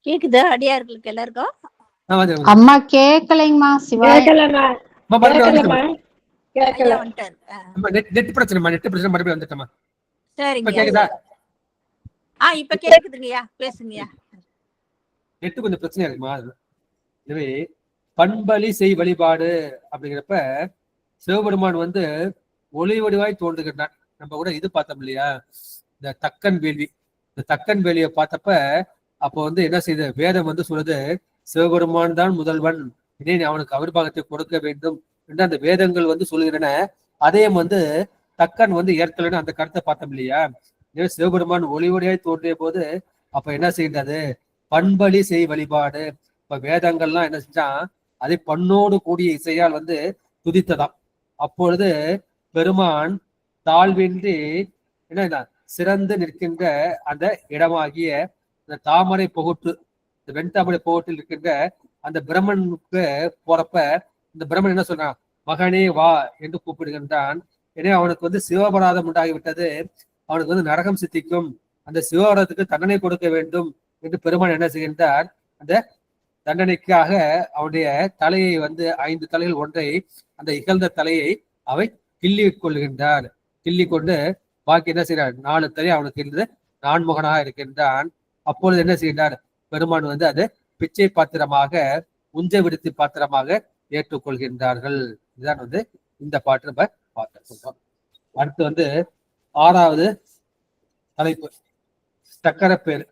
கேக்குதா அடியார்களுக்கு எல்லாருக்கும்? அம்மா கேக்கலைங்கம்மா. சிவாய நெட் பிரச்சனை மறுபடியும் வந்துட்டோமா? சரிங்க, கேக்குதா? இப்ப கேக்குதுங்கய்யா, பேசுங்கய்யா. நெட்டு கொஞ்சம் பிரச்சனையா இருக்குமா? எனவே பண்பலி செய் வழிபாடு அப்படிங்கிறப்ப சிவபெருமான் வந்து ஒளி வடிவாய் தோன்றுகின்றான். நம்ம கூட இது பார்த்தோம் இல்லையா, இந்த தக்கன் வேள்வி. இந்த தக்கன் வேலியை பார்த்தப்ப அப்போ வந்து என்ன செய்யுது, வேதம் வந்து சொல்லுது, சிவபெருமான் தான் முதல்வன், இனி அவனுக்கு அவிர்வாகத்தை கொடுக்க வேண்டும் என்று அந்த வேதங்கள் வந்து சொல்லுகின்றன. அதையும் வந்து தக்கன் வந்து ஏற்கலன்னு அந்த கருத்தை பார்த்தோம் இல்லையா. சிவபெருமான் ஒளிவடியாய் தோன்றிய போது அப்ப என்ன செய்கின்றது, பண்பலி செய் வழிபாடு. இப்ப வேதங்கள்லாம் என்ன செஞ்சான், அதை பண்ணோடு கூடிய இசையால் வந்து துதித்ததாம். அப்பொழுது பெருமான் தாழ்வின்றி என்ன சிறந்து நிற்கின்ற அந்த இடமாகிய இந்த தாமரை புகுட்டு, இந்த வெண்தாமரை புகுட்டில் இருக்கின்ற அந்த பிரம்மனுக்கு போறப்ப இந்த பிரம்மன் என்ன சொல்றான், மகனே வா என்று கூப்பிடுகின்றான். எனவே அவனுக்கு வந்து சிவபராதம் உண்டாகிவிட்டது, அவனுக்கு வந்து நரகம் சித்திக்கும், அந்த சிவபராதத்துக்கு தண்டனை கொடுக்க வேண்டும் என்று பெருமான் என்ன செய்கின்றார், அந்த தண்டனைக்காக அவனுடைய தலையை வந்து 5 தலைகள் ஒன்றை அந்த இகழ்ந்த தலையை அவை கிள்ளி கொள்கின்றார். கிள்ளி கொண்டு பாக்கி என்ன செய்கிறார், 4 தலை அவனுக்கு இருந்து நான்முகனாக இருக்கின்றான். அப்பொழுது என்ன செய்கின்றார், பெருமான் வந்து அது பிச்சை பாத்திரமாக, உஞ்ச விடுத்தி பாத்திரமாக ஏற்றுக்கொள்கின்றார்கள். இதுதான் வந்து இந்த பாட்டு நம்ம பார்த்துருக்கோம். அடுத்து வந்து 6வது தலைப்பு சக்கரப்பேர்.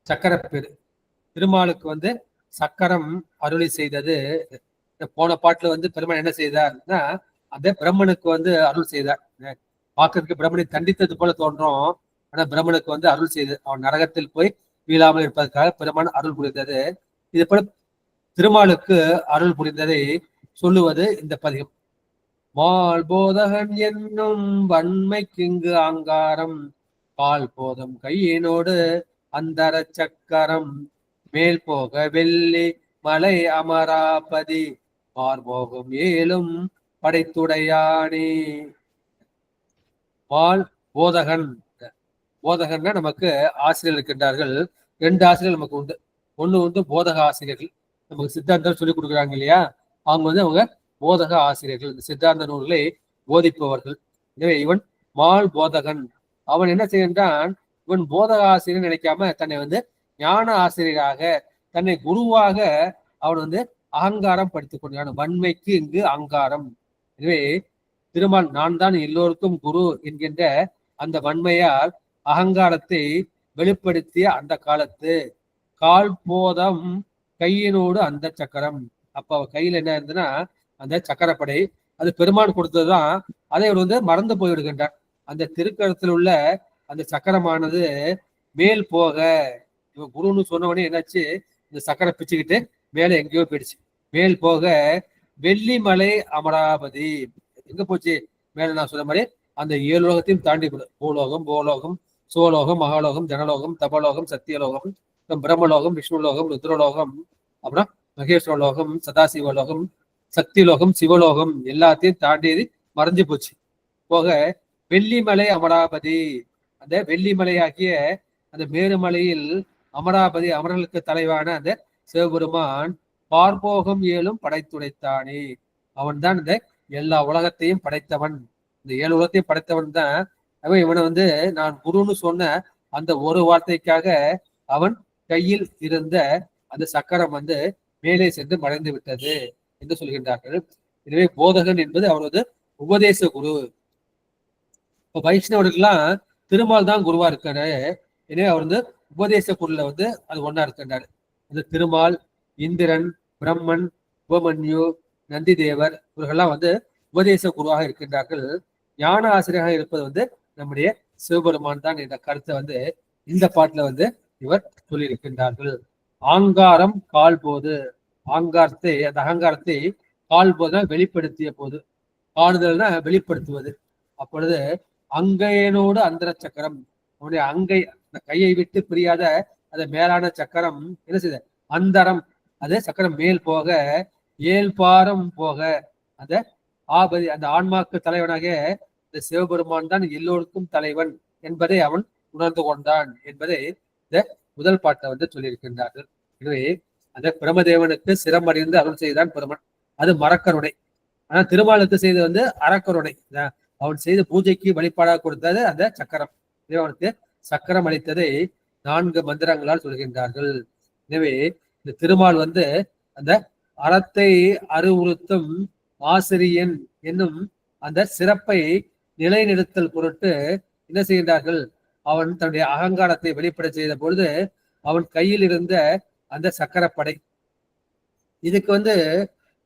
சக்கரப்பேர் திருமாலுக்கு வந்து சக்கரம் அருளி செய்தது. போன பாட்டுல வந்து பெருமான் என்ன செய்தார்னா, அந்த பிரம்மனுக்கு வந்து அருள் செய்தார். பார்க்கறதுக்கு பிரம்மனை தண்டித்தது போல தோன்றும், ஆனா பிரம்மனுக்கு வந்து அருள் செய்து அவன் நரகத்தில் போய் வீழாமல் இருப்பதற்காக பெருமான் அருள் புரிந்தது. இது போல திருமாலுக்கு அருள் புரிந்ததை சொல்லுவது இந்த பதிகம். மால் போதகன் என்னும் வன்மைக்கிங்கு ஆங்காரம், பால் போதம் கையினோடு அந்தர சக்கரம், மேல் போக வெள்ளி மலை அமராபதி, மார்போகம் ஏலும் படைத்துடையானே. மால் போதகன், போதகன்னா நமக்கு ஆசிரியர் இருக்கின்றார்கள். 2 ஆசிரியர் நமக்கு உண்டு. ஒண்ணு வந்து போதக ஆசிரியர்கள், நமக்கு சித்தாந்தம் சொல்லிக் கொடுக்குறாங்க இல்லையா, அவங்க வந்து அவங்க போதக ஆசிரியர்கள், இந்த சித்தாந்த நூல்களை போதிப்பவர்கள். எனவே இவன் மால் போதகன். அவன் என்ன செய்கின்றான், இவன் போதக ஆசிரியர் நினைக்காம தன்னை வந்து ஞான ஆசிரியராக, தன்னை குருவாக அவன் வந்து அகங்காரம் படித்துக் கொண்டான். வன்மைக்கு இங்கு அகங்காரம். எனவே திருமால் நான் தான் எல்லோருக்கும் குரு என்கின்ற அந்த வன்மையால் அகங்காரத்தை வெளிப்படுத்திய அந்த காலத்து கால் போதம் கையினோடு அந்த சக்கரம். அப்ப கையில என்ன இருந்ததுன்னா அந்த சக்கரப்படை, அது பெருமான் கொடுத்ததுதான். அதை அவர் வந்து மறந்து போய்விடுகின்றார். அந்த திருக்கரத்தில் உள்ள அந்த சக்கரமானது மேல் போக, இவன் குருன்னு சொன்னவனே என்னாச்சு, இந்த சக்கரை பிச்சுக்கிட்டு மேல எங்கேயோ போயிடுச்சு. மேல் போக வெள்ளிமலை அமராபதி, எங்க போச்சு மேல, நான் சொன்ன மாதிரி அந்த 7 உலகத்தையும் தாண்டி போடும். பூலோகம், போலோகம், சோலோகம், மகாலோகம், ஜனலோகம், தபலோகம், சத்தியலோகம், பிரம்மலோகம், விஷ்ணுலோகம், ருத்ரலோகம், அப்புறம் மகேஸ்வரலோகம், சதாசிவலோகம், சக்திலோகம், சிவலோகம் எல்லாத்தையும் தாண்டி மறைஞ்சு போச்சு. போக வெள்ளிமலை அமராபதி, அந்த வெள்ளிமலையாகிய அந்த மேருமலையில் அமராபதி, அமரர்களுக்கு தலைவான அந்த சிவபெருமான் பார்போகம் ஏழும் படைத்துடைத்தானே. அவன் தான் இந்த எல்லா உலகத்தையும் படைத்தவன், இந்த 7 உலகத்தையும் படைத்தவன் தான் அவன். இவனை வந்து நான் குருன்னு சொன்ன அந்த ஒரு வார்த்தைக்காக அவன் கையில் இருந்த அந்த சக்கரம் வந்து மேலே சென்று மறைந்து விட்டது என்று சொல்கின்றார்கள். எனவே போதகன் என்பது அவரது உபதேச குரு. இப்ப வைஷ்ணவர்கள்லாம் திருமால் தான் குருவா இருக்காரு. எனவே அவர் வந்து உபதேச குருல வந்து அது ஒன்னா இருக்கின்றாரு. அந்த திருமால், இந்திரன், பிரம்மன், உபமன்யு, நந்தி தேவர் இவர்கள்லாம் வந்து உபதேச குருவாக இருக்கின்றார்கள். ஞான ஆசிரியராக இருப்பது வந்து நம்முடைய சிவபெருமான் தான் என்ற கருத்தை வந்து இந்த பாட்டுல வந்து இவர் சொல்லியிருக்கின்றார்கள். ஆங்காரம் கால் போது, ஆங்காரத்தை, அந்த அகங்காரத்தை கால் போது வெளிப்படுத்திய போது, காணுதல்னா வெளிப்படுத்துவது. அப்பொழுது அங்கையனோடு அந்தர சக்கரம், அவனுடைய அங்கை, அந்த கையை விட்டு பிரியாத அந்த மேலான சக்கரம் என்ன செய்த அந்தரம், அது சக்கரம் மேல் போக, ஏழ்பாரம் போக, அந்த ஆபதி, அந்த ஆன்மாக்கு தலைவனாக இந்த சிவபெருமான் தான் எல்லோருக்கும் தலைவன் என்பதை அவன் உணர்ந்து கொண்டான் என்பதை இந்த முதல் பாட்டை வந்து சொல்லியிருக்கின்றார்கள். எனவே அந்த பிரமதேவனுக்கு சிரமடைந்து அருள் செய்தான் பெருமன், அது மரக்கருணை. ஆனா திருமாலுக்கு செய்து வந்து அறக்கருணை. அவன் செய்த பூஜைக்கு வழிபாடாக கொடுத்தது அந்த சக்கரம். அவனுக்கு சக்கரம் அளித்ததை 4 மந்திரங்களால் சொல்கின்றார்கள். எனவே இந்த திருமால் வந்து அந்த அறத்தை அறிவுறுத்தும் ஆசிரியன் என்னும் அந்த சிறப்பை நிலைநிறுத்தல் பொருட்டு என்ன செய்கின்றார்கள், அவன் தன்னுடைய அகங்காரத்தை வெளிப்பட செய்த பொழுது அவன் கையில் இருந்த அந்த சக்கரப்படை. இதுக்கு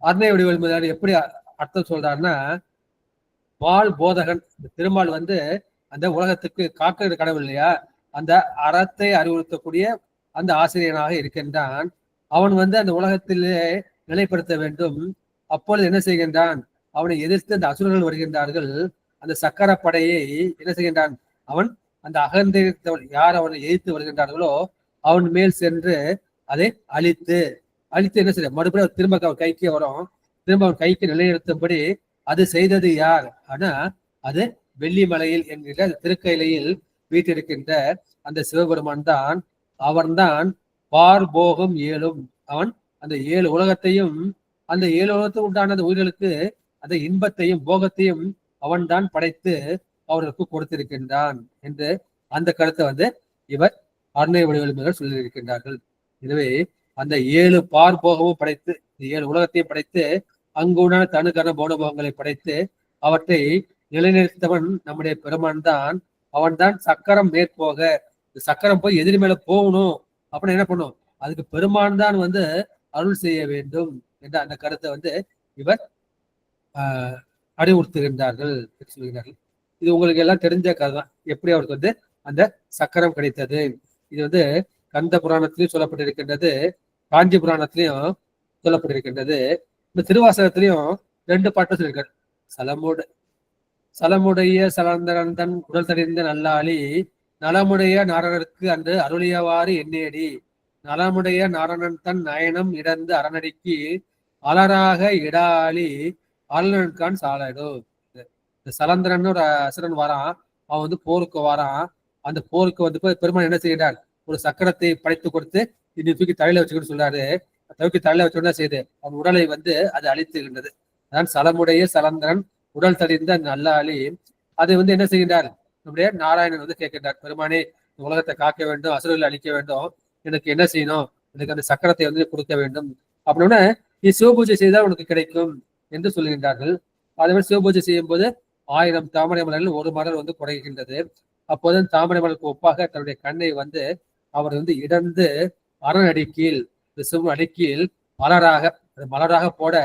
அருணை வடிவேல் முதலாளி எப்படி அர்த்தம் சொல்றாருன்னா, வால் போதகன் திருமால் அந்த உலகத்துக்கு காக்கிற கடவுள் இல்லையா, அந்த அறத்தை அறிவுறுத்தக்கூடிய அந்த ஆசிரியனாக இருக்கின்றான். அவன் அந்த உலகத்திலே நிலைப்படுத்த வேண்டும். அப்பொழுது என்ன செய்கின்றான், அவனை எதிர்த்து அந்த அசுரர்கள் வருகின்றார்கள். அந்த சக்கரப்படையை என்ன செய்கின்றான், அவன் அந்த அகந்திருத்தவன் யார் அவனை எதிர்த்து வருகின்றார்களோ அவன் மேல் சென்று அதை அழித்து என்ன செய்ய மறுபடியும் திரும்ப அவன் கைக்கு வரும். திரும்ப அவன் கைக்கு நிலைநிறுத்தும்படி அது செய்தது யார் ஆனா, அது வெள்ளிமலையில் என்கிற திருக்கையிலையில் வீட்டிருக்கின்ற அந்த சிவபெருமான் தான். அவன்தான் பார்போகம் ஏழும். அவன் அந்த 7 உலகத்தையும் அந்த 7 உலகத்துக்கு உண்டான அந்த உயிர்களுக்கு அந்த இன்பத்தையும் போகத்தையும் அவன் தான் படைத்து அவர்களுக்கு கொடுத்திருக்கின்றான் என்று அந்த கருத்தை இவர் அருணை வடிவேல் சொல்லியிருக்கின்றார்கள். எனவே அந்த 7 பார்போகமும் படைத்து 7 உலகத்தையும் படைத்து அங்குண்டான தனுகரண போனபோகங்களை படைத்து அவற்றை நிலைநிறுத்தவன் நம்முடைய பெருமான் தான். அவன் தான் சக்கரம் மேற்போக, சக்கரம் போய் எதிரி மேல போகணும் அப்படின்னு என்ன பண்ணும், அதுக்கு பெருமான் தான் அருள் செய்ய வேண்டும் என்ற அந்த கருத்தை இவர் அறிவுறுத்துகின்றார்கள் சொல்கிறார்கள். இது உங்களுக்கு எல்லாம் தெரிஞ்ச கதை தான், எப்படி அவருக்கு அந்த சக்கரம் கிடைத்தது. இது கந்த புராணத்திலையும் சொல்லப்பட்டிருக்கின்றது, காஞ்சி புராணத்திலையும் சொல்லப்பட்டிருக்கின்றது. இந்த திருவாசகத்திலையும் 2 பாட்டு சொல்லியிருக்காரு. சலமுடைய சலந்தரன் தன் உடல் தடிந்த நல்லாளி நலமுடைய நாரணனுக்கு அன்று அருளியவாறு எண்ணேடி நலமுடைய நாரணன் தன் நயனம் இடந்து அரணடிக்கு அலராக இடாளி அருளன்கான் சாலடோ. இந்த சலந்தரன் ஒரு அசுரன் வாரான், அவன் போருக்கு வாரான். அந்த போருக்கு பெருமான் என்ன செய்கிறார், ஒரு சக்கரத்தை படைத்து கொடுத்து இன்னும் தூக்கி தலையில வச்சுக்கணும்னு சொல்றாரு. தூக்கி தலையில வச்சுன்னா செய்து அவன் உடலை அது அழித்துகின்றது. அதான் சலமுடைய சலந்தரன் உடல் தடிந்த நல்லாளி. அதை என்ன செய்கின்றார், நம்முடைய நாராயணன் கேட்கின்றார், பெருமானே உலகத்தை காக்க வேண்டும், அசுரர்களை அழிக்க வேண்டும், எனக்கு என்ன செய்யணும், எனக்கு அந்த சக்கரத்தை கொடுக்க வேண்டும் அப்படின்னா நீ சிவபூஜை செய்தால் உனக்கு கிடைக்கும் என்று சொல்லுகின்றார்கள். அதே மாதிரி சிவபூஜை செய்யும் போது 1000 தாமரை மலர்கள் 1 மலர் குறைகின்றது. அப்போது தாமரை மலருக்கு ஒப்பாக தன்னுடைய கண்ணை அவர் இடந்து அரண் அடிக்கீழ் சிவ அடிக்கீழ் மலராக போட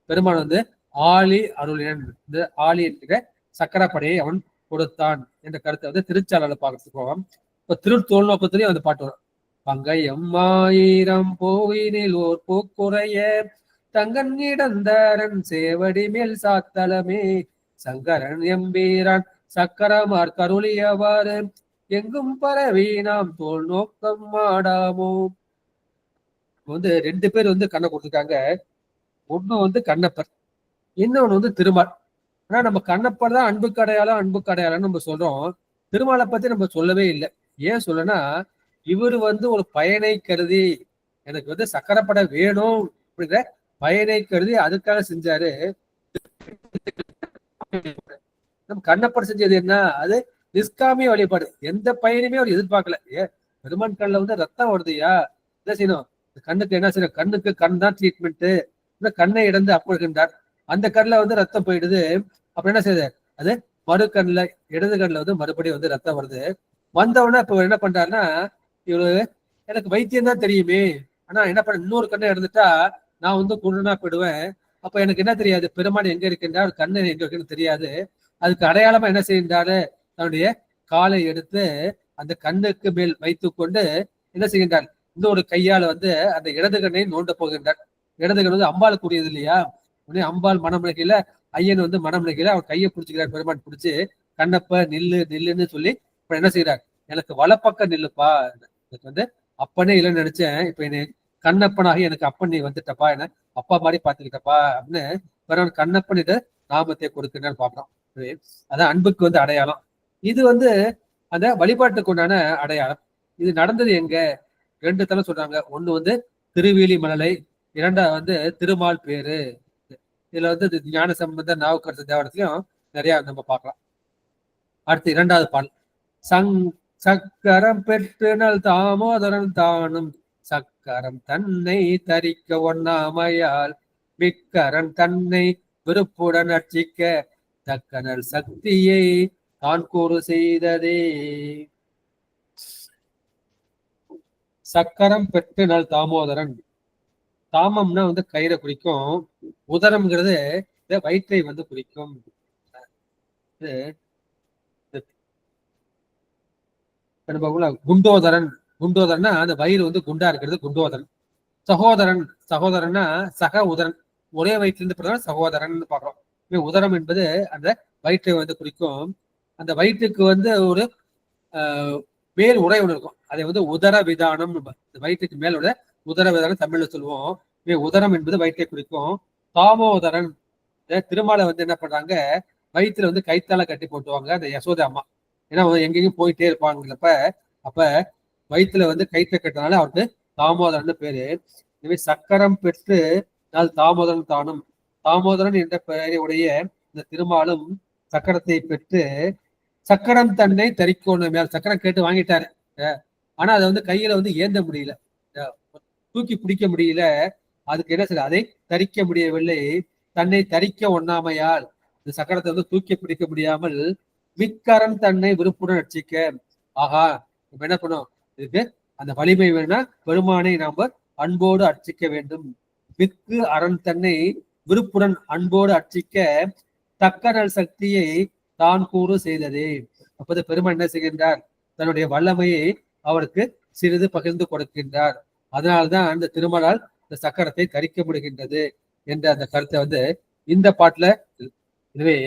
பெருமான் ஆளி அருளினன், இந்த ஆளி என்கிற சக்கரப்படையை அவன் கொடுத்தான் என்ற கருத்தை திருச்சாளர்ல பார்க்கறதுக்கு போவோம். இப்ப திருத்தோல் நோக்கத்திலேயே பாட்டு வரும். பங்கையம் 1000 போவினில் ஓர் பூக்குறைய தங்கன் இடந்தரன் சேவடி மேல் சாத்தலமே சங்கரன் எம்பீரான் சக்கரமார் கருளியவாறு எங்கும் பரவி நாம் தோல் நோக்கம் மாடாமோ. 2 பேர் கண்ணை கொடுத்துருக்காங்க. ஒண்ணு கண்ணப்பர், இன்னொன்னு திருமால். ஆனா நம்ம கண்ணப்பர் தான் அன்புக்கு அடையாளம் நம்ம சொல்றோம். திருமாலை பத்தி நம்ம சொல்லவே இல்லை. ஏன் சொல்லனா, இவர் ஒரு பயனை கருதி எனக்கு சக்கரப்படை வேணும் அப்படிங்கிற பயனை கருதி அதுக்காக செஞ்சாரு. நம்ம கண்ணப்பர் செஞ்சது என்ன, அது நிஷ்காமிய வழிபாடு. எந்த பயனுமே அவர் எதிர்பார்க்கல. பெருமான் கண்ணில் ரத்தம் வருதுயா, என்ன செய்யணும், கண்ணுக்கு என்ன செய்யணும், கண்ணுக்கு கண் தான் ட்ரீட்மெண்ட். கண்ணை இடந்து அப்புழ்கின்றார். அந்த கண்ணில் ரத்தம் போயிடுது. அப்ப என்ன செய்யுது, அது மறு கண்ணில் இடது கண்ணில் மறுபடியும் ரத்தம் வருது. வந்தவுடனே இப்ப என்ன பண்றாருன்னா, இவரு எனக்கு வைத்தியம் தான் தெரியுமே, ஆனா என்ன பண்ண, இன்னொரு கண்ணை எடுத்துட்டா நான் குருடனா போயிடுவேன். அப்ப எனக்கு என்ன தெரியாது, பெருமான் எங்க இருக்கின்றார், கண்ணு எங்க இருக்குன்னு தெரியாது. அதுக்கு அடையாளமா என்ன செய்கின்றாரு, தன்னுடைய காலை எடுத்து அந்த கண்ணுக்கு மேல் வைத்து கொண்டு என்ன செய்கின்றார், இன்னொரு கையால அந்த இடது கண்ணை நோண்ட போகின்றார். இடது கண் அம்பாள் கூடியது இல்லையா, உடனே அம்பாள் மனமுனைகையில ஐயன் மனமுனைகையில அவர் கையை பிடிச்சிக்கிறார். பெருமான் பிடிச்சு கண்ணப்ப நில்லுன்னு சொல்லி இப்ப என்ன செய்யறார், எனக்கு வலப்பக்கம் நில்லுப்பா, எனக்கு அப்பனே இல்லைன்னு நினைச்சேன், இப்ப என்ன கண்ணப்பனாகி எனக்கு அப்பன் நீ வந்துட்டப்பா, என்ன அப்பா மாதிரி பாத்துக்கிட்டப்பா அப்படின்னு பெருமான் கண்ணப்பன் இதை நாமத்தை கொடுக்கின்றான்னு பாக்குறோம். அதான் அன்புக்கு அடையாளம். இது அந்த வழிபாட்டுக்கு உண்டான அடையாளம். இது நடந்தது எங்க, 2 தலம் சொல்றாங்க. ஒண்ணு திருவேலி மலை, 2வது திருமால் பேரு. இதுல ஞான சம்பந்த நாவுக்கரசு தேவாரத்திலையும் நிறைய நம்ம பார்க்கலாம். அடுத்து 2வது பாடல். சக்கரம் பெற்று நல் தாமோதரன் தானும் சக்கரம் தன்னை தரிக்க ஒண்ணாமையால் மிக்கரன் தன்னை விருப்புடன் அர்ச்சிக்க தக்கனல் சக்தியை தான் கூறு செய்ததே. சக்கரம் பெற்று நல் தாமோதரன். தாமம்னா வந்து கயிறை குறிக்கும், உதரம்ங்கிறது இந்த வயிற்றை வந்து குறிக்கும். குண்டோதரன், குண்டோதரன்னா அந்த வயிறு வந்து குண்டா இருக்கிறது குண்டோதரன். சகோதரன், சகோதரன்னா சக உதரன், ஒரே வயிற்றிலிருந்து பிறகு சகோதரன் பாக்குறோம். உதரம் என்பது அந்த வயிற்றை வந்து குறிக்கும். அந்த வயிற்றுக்கு வந்து ஒரு மேல் உரை ஒன்று இருக்கும், அதை வந்து உதர விதானம். வயிற்றுக்கு மேல் உள்ள உதர விதானம் தமிழ்ல சொல்லுவோம். உதரம் என்பது வயிற்றை குறிக்கும். தாமோதரன், திருமாலை வந்து என்ன பண்றாங்க, வயிற்றுல வந்து கைத்தால கட்டி போட்டுவாங்க அந்த யசோதை அம்மா. ஏன்னா எங்கேயும் போயிட்டே இருப்பாங்கிறப்ப அப்ப வயிற்றுல வந்து கைத்தை கட்டினால அவருக்கு தாமோதரன் பேரு. எனவே சக்கரம் பெற்று நாள் தாமோதரன் தானும். தாமோதரன் என்ற பெயரை உடைய இந்த திருமாலும் சக்கரத்தை பெற்று சக்கரம் தன்னை தரிக்கணும். மேல் சக்கரம் கேட்டு வாங்கிட்டாரு, ஆனா அதை வந்து கையில வந்து ஏந்த முடியல, தூக்கி பிடிக்க முடியல. அதுக்கு என்ன செய்ய, அதை தரிக்க முடியவில்லை. தன்னை தரிக்க ஒண்ணாமையால் இந்த சக்கரத்தை வந்து தூக்கி பிடிக்க முடியாமல் மிக்கரன் தன்னை விருப்புடன் ரட்சிக்க. ஆகா, நம்ம என்ன பண்ணோம், இதுக்கு அந்த வலிமை வேணும்னா பெருமானை நாம அன்போடு அர்ச்சிக்க வேண்டும். மிக்கு அரண் தன்னை விருப்புடன் அன்போடு அர்ச்சிக்க தக்கநல் சக்தியை தான் கூறு செய்ததே. அப்போது பெருமான் என்ன செய்கின்றார், தன்னுடைய வல்லமையை அவருக்கு சிறிது பகிர்ந்து கொடுக்கின்றார். அதனால்தான் அந்த திருமலால் இந்த சக்கரத்தை தரிக்க முடிகின்றது என்ற அந்த கருத்தை வந்து இந்த பாட்டுல. எனவே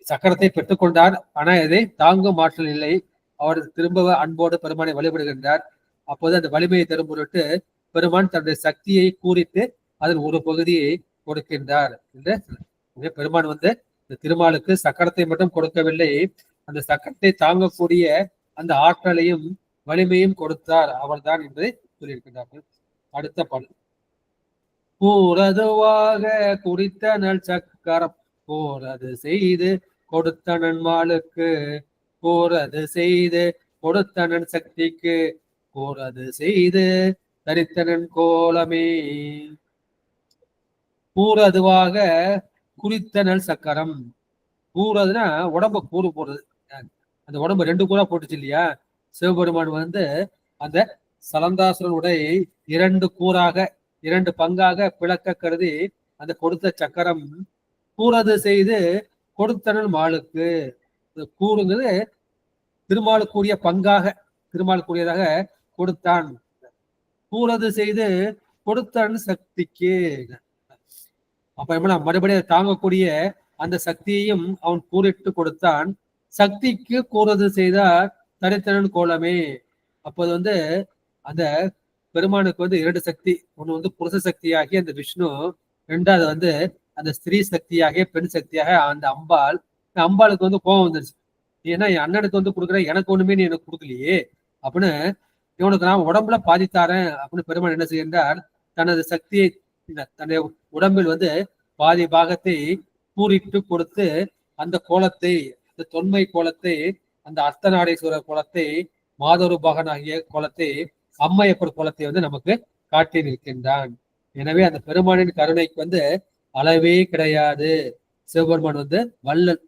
சக்கரத்தை பெற்றுக்கொண்டார், ஆனா இதை தாங்கும் ஆற்றல் இல்லை. அவர் திரும்ப அன்போடு பெருமானை வழிபடுகின்றார். அப்போது அந்த வலிமையை தரும் பொருட்டு பெருமான் தன்னுடைய சக்தியை கூறிட்டு அதன் ஒரு பகுதியை கொடுக்கின்றார் என்று பெருமான் வந்து இந்த திருமாலுக்கு சக்கரத்தை மட்டும் கொடுக்கவில்லை, அந்த சக்கரத்தை தாங்கக்கூடிய அந்த ஆற்றலையும் வலிமையும் கொடுத்தார் அவர்தான் என்பதை சொல்லியிருக்கின்றார்கள். அடுத்த பாடல். கூறதுவாக குறித்த நல் சக்கரம் போறது செய்து கொடுத்த நன்மாளுக்கு, போறது செய்து கொடுத்தனன் சக்திக்கு, போறது செய்து தரித்தனன் கோலமே. கூறதுவாக குறித்த நல் சக்கரம். கூறதுன்னா உடம்ப கூறு போடுறது. அந்த உடம்பு 2 கூறா போட்டுச்சு இல்லையா, சிவபெருமான் வந்து அந்த சலந்தாசுரன் உடை 2 கூறாக 2 பங்காக பிளக்க கருதி அந்த கொடுத்த சக்கரம் கூறது செய்து கொடுத்தனன் மாளுக்கு. கூறுங்கிறது திருமாலுக்குரிய பங்காக, திருமாலுக்குரியதாக கொடுத்தான். கூறது செய்து கொடுத்தனன் சக்திக்கு. அப்ப என்ன, மறுபடியும் தாங்கக்கூடிய அந்த சக்தியையும் அவன் கூறிட்டு கொடுத்தான். சக்திக்கு கூறது செய்தார் தரித்தனன் கோலமே. அப்போது வந்து அந்த பெருமானுக்கு வந்து 2 சக்தி, ஒண்ணு வந்து புருஷ சக்தியாகிய அந்த விஷ்ணு, 2வது வந்து அந்த ஸ்திரீ சக்தியாகிய பெண் சக்தியாக அந்த அம்பாள். அம்பாளுக்கு வந்து கோபம் வந்துருச்சு, ஏன்னா என் அண்ணனுக்கு வந்து கொடுக்குற, எனக்கு ஒண்ணுமே நீ எனக்கு கொடுக்கலையே அப்படின்னு, இவனுக்கு நான் உடம்புல பாதித்தாரேன் அப்படின்னு பெருமான் என்ன செய்கின்றார், தனது சக்தியை தன்னுடைய உடம்பில் வந்து பாதி பாகத்தை கூறிட்டு கொடுத்து அந்த கோலத்தை, அந்த தொன்மை கோலத்தை, அந்த அர்த்தநாடேஸ்வரர் கோலத்தை, மாதொரு பாகன் ஆகிய கோலத்தை, அம்மையப்பர் கோலத்தை வந்து நமக்கு காட்டி நிற்கின்றான். எனவே அந்த பெருமானின் கருணைக்கு வந்து அளவே கிடையாது. சிவபெருமான் வந்து வல்லல்,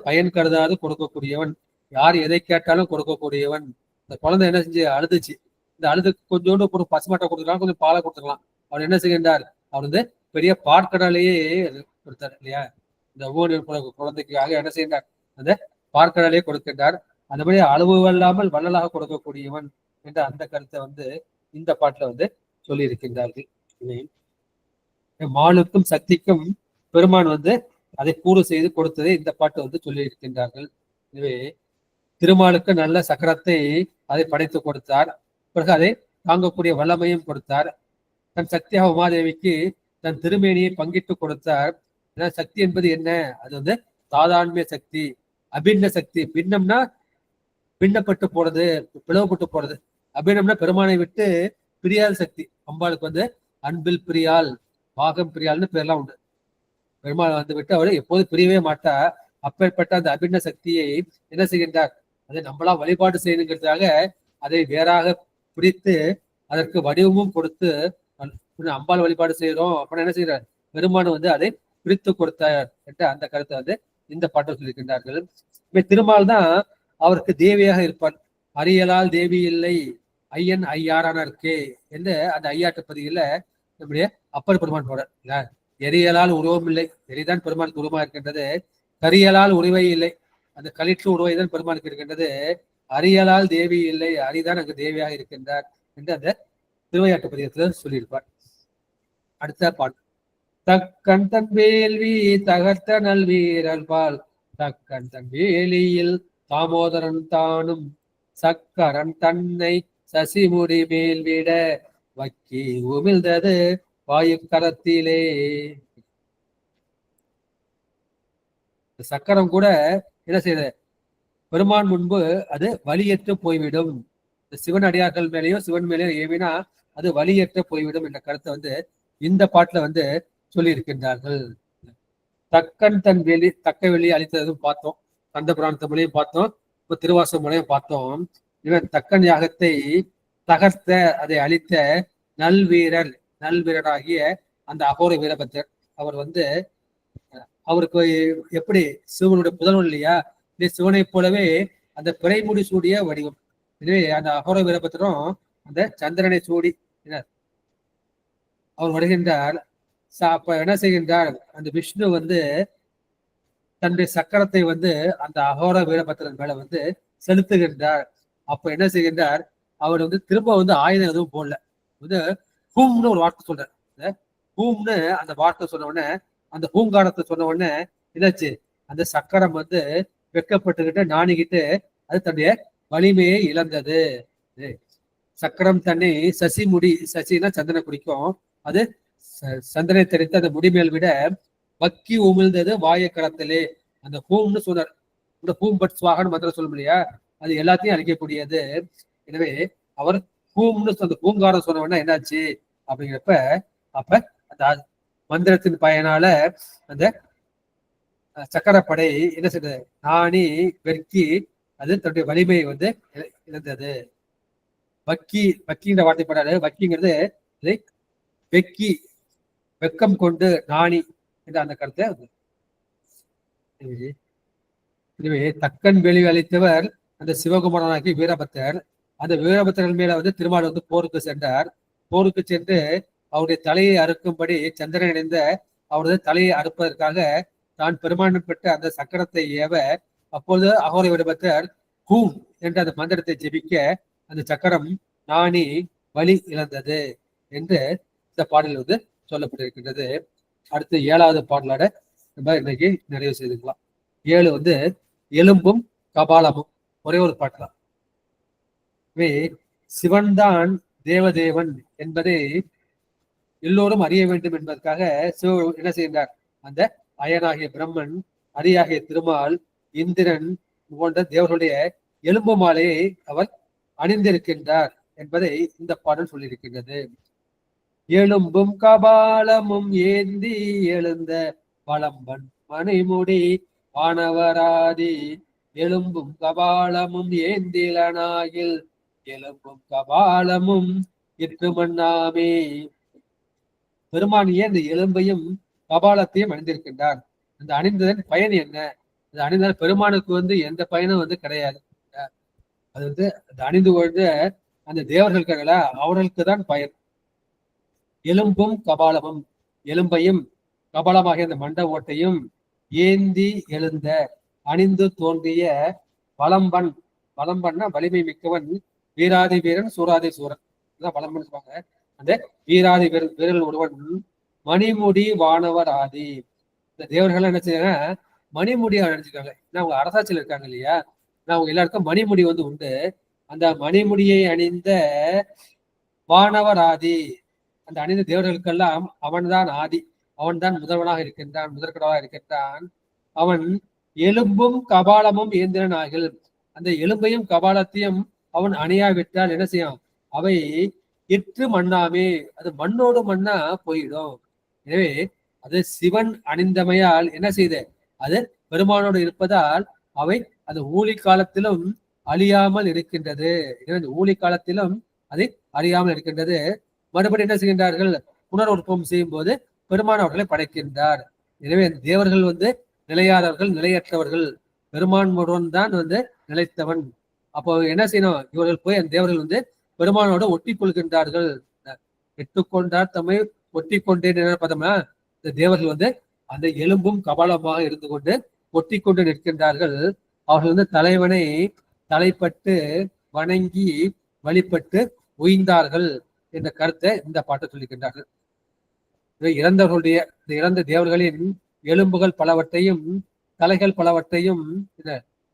பயன் கருதாது கொடுக்கக்கூடியவன், யார் எதை கேட்டாலும் கொடுக்கக்கூடியவன். இந்த குழந்தை என்ன செஞ்சு அழுதுச்சு, இந்த அழுது கொஞ்சோண்டு ஒரு பசுமாட்டை கொடுத்துக்கலாம், கொஞ்சம் பாலை கொடுத்துக்கலாம். அவர் என்ன செய்கின்றார், அவர் வந்து பெரிய பார்க்கடலையே கொடுத்தார் இல்லையா, இந்த ஒவ்வொரு குழந்தைக்காக என்ன செய்கின்றார், அந்த பார்க்கடலையே கொடுக்கின்றார். அந்தபடி அளவு இல்லாமல் வள்ளலாக கொடுக்கக்கூடியவன் என்ற அந்த கருத்தை வந்து இந்த பாட்டுல வந்து சொல்லி இருக்கின்றார்கள். மாலுக்கும் சக்திக்கும் பெருமான் வந்து அதை கூறு செய்து கொடுத்ததை இந்த பாட்டு வந்து சொல்லி இருக்கின்றார்கள். எனவே திருமாலுக்கு நல்ல சக்கரத்தை அதை படைத்து கொடுத்தார், பிறகு அதை தாங்கக்கூடிய வல்லமையும் கொடுத்தார். தன் சக்தியாக உமாதேவிக்கு தன் திருமேனியை பங்கிட்டு கொடுத்தார். சக்தி என்பது என்ன, அது வந்து சாதான்மிய சக்தி, அபின்ன சக்தி. பின்னம்னா பின்னப்பட்டு போறது, பிளவுபட்டு போறது. அபிநம்னா பெருமானை விட்டு பிரியாத சக்தி. அம்பாளுக்கு வந்து அன்பில் பிரியால், பாகம் பிரியால்னு பேர்லாம் உண்டு. பெருமாள் வந்து விட்டு அவரு எப்போது பிரியவே மாட்டா. அப்பேற்பட்ட அந்த அபின்ன சக்தியை என்ன செய்கின்றார், அதை நம்மளா வழிபாடு செய்யணுங்கிறதுக்காக அதை வேறாக பிடித்து அதற்கு வடிவமும் கொடுத்து அம்பாள் வழிபாடு செய்யறோம் அப்படின்னு என்ன செய்யறார், பெருமான் வந்து அதை பிரித்து கொடுத்தார் என்ற அந்த கருத்தை வந்து இந்த பாட்டில் சொல்லியிருக்கின்றார்கள். திருமால் தான் அவருக்கு தேவியாக இருப்பார். அரியலால் தேவி இல்லை, ஐயன் ஐயாரான இருக்கே என்று அந்த ஐயாட்டு பதியில நம்முடைய அப்பர் பெருமான் போறார். எரியலால் உருவம் இல்லை, எரிதான் பெருமானுக்கு உருவமா இருக்கின்றது. கரியலால் உருவை இல்லை, அந்த களிற்று உருவை தான் பெருமானுக்கு இருக்கின்றது. அரியலால் தேவி இல்லை, அரிதான் அங்கு தேவியாக இருக்கின்றார் என்று அந்த திருவையாட்டு பதியத்துல சொல்லியிருப்பார். அடுத்த பாட்டு. தக்கன் தன் வேள்வி தகர்த்த நல்வீரல் பால் தக்கன் தன் வேலியில் தாமோதரன் தானும் சக்கரன் தன்னை சசிமுடி மேல் விட வக்கி உமிழ்ந்தது வாயுக்கரத்திலே. சக்கரம் கூட என்ன செய்யுது, பெருமான் முன்பு அது வலியற்று போய்விடும். சிவன் அடியார்கள் மேலேயும் சிவன் மேலேயும் ஏவினா அது வலியற்ற போய்விடும் என்ற கருத்தை இந்த பாட்டுல சொல்லி இருக்கின்றார்கள். தக்கன் தன் வெளி தக்க வெளி அளித்ததும் பார்த்தோம், கந்த புராணத்து மொழியும் பார்த்தோம், இப்ப திருவாசக மொழியும் பார்த்தோம். இவன் தக்கன் யாகத்தை தகர்த்த அதை அழித்த நல்வீரராகிய அந்த அகோர வீரபத்தர் அவர் அவருக்கு எப்படி சிவனுடைய புதல்வன் இல்லையா, சிவனை போலவே அந்த பிறைமுடி சூடிய வடிவம். எனவே அந்த அகோர வீரபத்திரம் அந்த சந்திரனை சூடி அவர் வருகின்றார். அப்ப என்ன செய்கின்றார், அந்த விஷ்ணு தன்னுடைய சக்கரத்தை அந்த அகோர வீரபத்திரன் மேல செலுத்துகின்றார். அப்ப என்ன செய்கின்றார், அவர் திரும்ப ஆயுதம் எதுவும் போடல, ஹூம்னு ஒரு வார்த்தை சொல்றார். ஹூம்னு அந்த வார்த்தை சொன்ன உடனே, அந்த பூங்காரத்தை சொன்ன உடனே என்னாச்சு, அந்த சக்கரம் வெக்கப்பட்டுக்கிட்டு நாணிக்கிட்டு அது தன்னுடைய வலிமையை இழந்தது. சக்கரம் தன்னை சசிமுடி, சசினா சந்தனை குடிக்கும், அது சந்தனை தெரித்து அந்த முடிமேல் விட வக்கி உமிழ்ந்தது வாயக்கரத்திலே. அந்த ஹூம்னு சொன்னார். இந்த ஹூம் பட் சுவாகன்னு மந்திரம் சொல்லும் இல்லையா, அது எல்லாத்தையும் அழிக்கக்கூடியது. எனவே அவர் ஹூம்னு அந்த பூங்காரம் சொன்ன உடனே என்னாச்சு அப்படிங்கிறப்ப, அப்ப அந்த மந்திரத்தின் பயனால அந்த சக்கரப்படை என்ன செய்தது, நாணி வெக்கி அது தன்னுடைய வலிமையை இழந்தது. வக்கிங்கிற வார்த்தை படாது, வக்கிங்கிறது வெக்கி வெக்கம் கொண்டு நாணி என்ற அந்த கருத்தை. எனவே தக்கன் வெளி அளித்தவர் அந்த சிவகுமாரனாகி வீரபத்தர். அந்த வீரபத்திரன் மேல திருமால் போருக்கு சென்றார். போருக்கு சென்று அவருடைய தலையை அறுக்கும்படி சந்திரன் இணைந்த அவரது தலையை அறுப்பதற்காக தான் பெருமானம் பெற்ற அந்த சக்கரத்தை ஏவ, அப்பொழுது அகோர வீரபத்தர் ஹூம் என்ற அந்த மந்திரத்தை ஜெபிக்க அந்த சக்கரம் நாணி வலி இழந்தது என்று இந்த பாடல் சொல்லப்பட்டிருக்கின்றது. அடுத்து 7வது பாடலோட நம்ம இன்னைக்கு நிறைவு செய்துக்கலாம். 7 எலும்பும் கபாலமும் ஒரே ஒரு பாட்டு தான். சிவன் தான் தேவதேவன் என்பதை எல்லோரும் அறிய வேண்டும் என்பதற்காக சிவ என்ன செய்கின்றார், அந்த அயனாகிய பிரம்மன், அரியாகிய திருமால், இந்திரன் போன்ற தேவர்களுடைய எலும்பு மாலையை அவர் அணிந்திருக்கின்றார் என்பதை இந்த பாடல் சொல்லியிருக்கின்றது. எலும்பும் கபாலமும் ஏந்தி எழுந்த பழம்பன் மணிமுடி வானவராதி எலும்பும் கபாலமும் ஏந்திலனாகில் எலும்பும் கபாலமும் இற்று மண்ணாமே. பெருமான் ஏன் இந்த எலும்பையும் கபாலத்தையும் அணிந்திருக்கின்றார்? அந்த அணிந்ததன் பயன் என்ன? அது அணிந்தால் பெருமானுக்கு எந்த பயனும் கிடையாது. அது அணிந்து கொண்டு அந்த தேவர்களுக்காக அவர்களுக்கு தான் பயன். எலும்பும் கபாலமும், எலும்பையும் கபாலமாகிய அந்த மண்ட ஓட்டையும் ஏந்தி எழுந்த அணிந்து தோன்றிய பழம்பன், பழம்பன்னா வலிமை மிக்கவன், வீராதி வீரன் சூராதி சூரன், பழம்பன் சொல்லுவாங்க. அந்த வீராதி வீரர்கள் ஒருவன் மணிமுடி வானவர் ஆதி. இந்த தேவர்கள் என்ன செய்யறாங்க, மணிமுடியா நினைச்சிருக்காங்க. ஏன்னா அவங்க அரசாட்சியில் இருக்காங்க இல்லையா, அவங்க எல்லாருக்கும் மணிமுடி உண்டு. அந்த மணிமுடியை அணிந்த வானவர் ஆதி, அந்த அணிந்த தேவர்களுக்கெல்லாம் அவன்தான் ஆதி, அவன்தான் முதல்வனாக இருக்கின்றான், முதற்கடவாக இருக்கின்றான். அவன் எலும்பும் கபாலமும் ஏந்திரன் ஆகில், அந்த எலும்பையும் கபாலத்தையும் அவன் அணியாவிட்டால் என்ன செய்யும், அவை இற்று மண்ணாமே, அது மண்ணோடு மண்ணா போயிடும். எனவே அது சிவன் அணிந்தமையால் என்ன செய்து, அது பெருமானோடு இருப்பதால் அவை அது ஊழி காலத்திலும் அழியாமல் இருக்கின்றது. எனவே ஊழி காலத்திலும் அதை அழியாமல் இருக்கின்றது. மறுபடி என்ன செய்கின்றார்கள், புனருற்பம் செய்யும் போது பெருமான் அவர்களை படைக்கின்றார். எனவே அந்த தேவர்கள் நிலையாதவர்கள், நிலையற்றவர்கள், பெருமான் ஒருவன் தான் நிலைத்தவன். அப்போ என்ன செய்யணும், இவர்கள் போய் அந்த தேவர்கள் பெருமானோட ஒட்டி கொள்கின்றார்கள். எட்டுக்கொண்டார் தம்மை ஒட்டி கொண்டேன் பார்த்தோம்னா இந்த தேவர்கள் வந்து அந்த எலும்பும் கபாலமாக இருந்து கொண்டு ஒட்டி கொண்டு நிற்கின்றார்கள். அவர்கள் வந்து தலைவனை தலைப்பட்டு வணங்கி வழிபட்டு உய்ந்தார்கள் என்ற கருத்தை இந்த பாட்டை சொல்லிக்கின்றார்கள். இறந்தவர்களுடைய இந்த இறந்த தேவர்களின் எலும்புகள் பலவற்றையும் தலைகள் பலவற்றையும்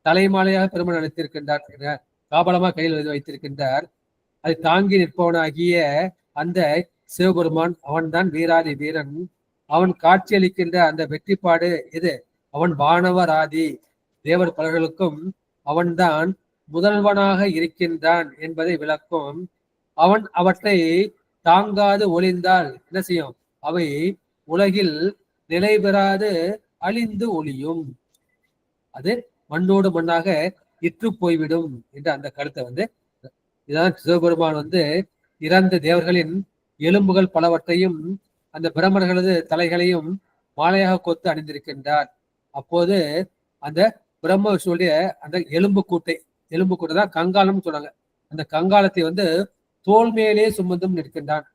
தலைமாலையாக பெருமான் அளித்திருக்கின்றார். காபலமாக கையில் வைத்திருக்கின்றார். அதை தாங்கி நிற்பவனாகிய அந்த சிவபெருமான் அவன்தான் வீராதி வீரன். அவன் காட்சியளிக்கின்ற அந்த வெற்றிப்பாடு எது? அவன் வானவராதி தேவர் பலர்களுக்கும் அவன்தான் முதல்வனாக இருக்கின்றான் என்பதை விளக்கும். அவன் அவற்றை தாங்காது ஒளிந்தால் என்ன செய்யும்? அவை உலகில் நிலை பெறாது அழிந்து ஒளியும். அது மண்ணோடு மண்ணாக இற்று போய்விடும் என்ற அந்த கருத்தை வந்து இதான் சிவபெருமான் வந்து இறந்த தேவர்களின் எலும்புகள் பலவற்றையும் அந்த பிரம்மர்களது தலைகளையும் மாலையாக கொத்து அணிந்திருக்கின்றார். அப்போது அந்த பிரம்ம விஷ்ணுடைய அந்த எலும்பு கூட்டை தான் கங்காலம் சொன்னாங்க. அந்த கங்காலத்தை வந்து தோல் மேலே சுமந்தும் நிற்கின்றான்.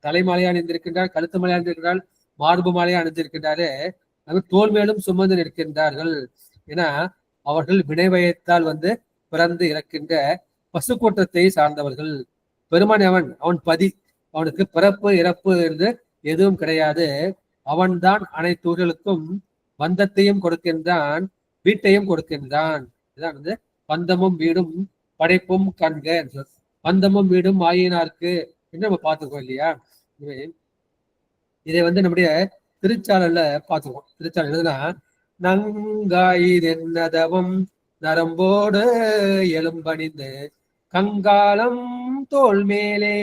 தலைமாலையா அணிந்திருக்கின்றார், கழுத்து மாலையா அணிந்திருக்கிறார், மார்பு மாலையா அணிந்திருக்கின்றாரு. தோல் மேலும் சுமந்து நிற்கின்றார்கள். ஏன்னா அவர்கள் வினைவயத்தால் வந்து பிறந்து இறக்கின்ற பசு கூட்டத்தை சார்ந்தவர்கள். பெருமான் அவன் பதி, அவனுக்கு பிறப்பு இறப்பு என்று எதுவும் கிடையாது. அவன்தான் அனைத்து ஊர்களுக்கும் பந்தத்தையும் கொடுக்கின்றான், வீட்டையும் கொடுக்கின்றான். இதான் வந்து பந்தமும் வீடும் படைப்பும் கண்க. பந்தமும் வீடும் ஆயினார்க்கு என்று நம்ம பார்த்துக்கோம் இல்லையா? இதை வந்து நம்முடைய திருச்சாளர்ல பார்த்துக்கோம். திருச்சாளர் எழுதுனா, நங்காயிதென்னதவம் நரம்போடு எலும்பணிந்து கங்காலம் தோல் மேலே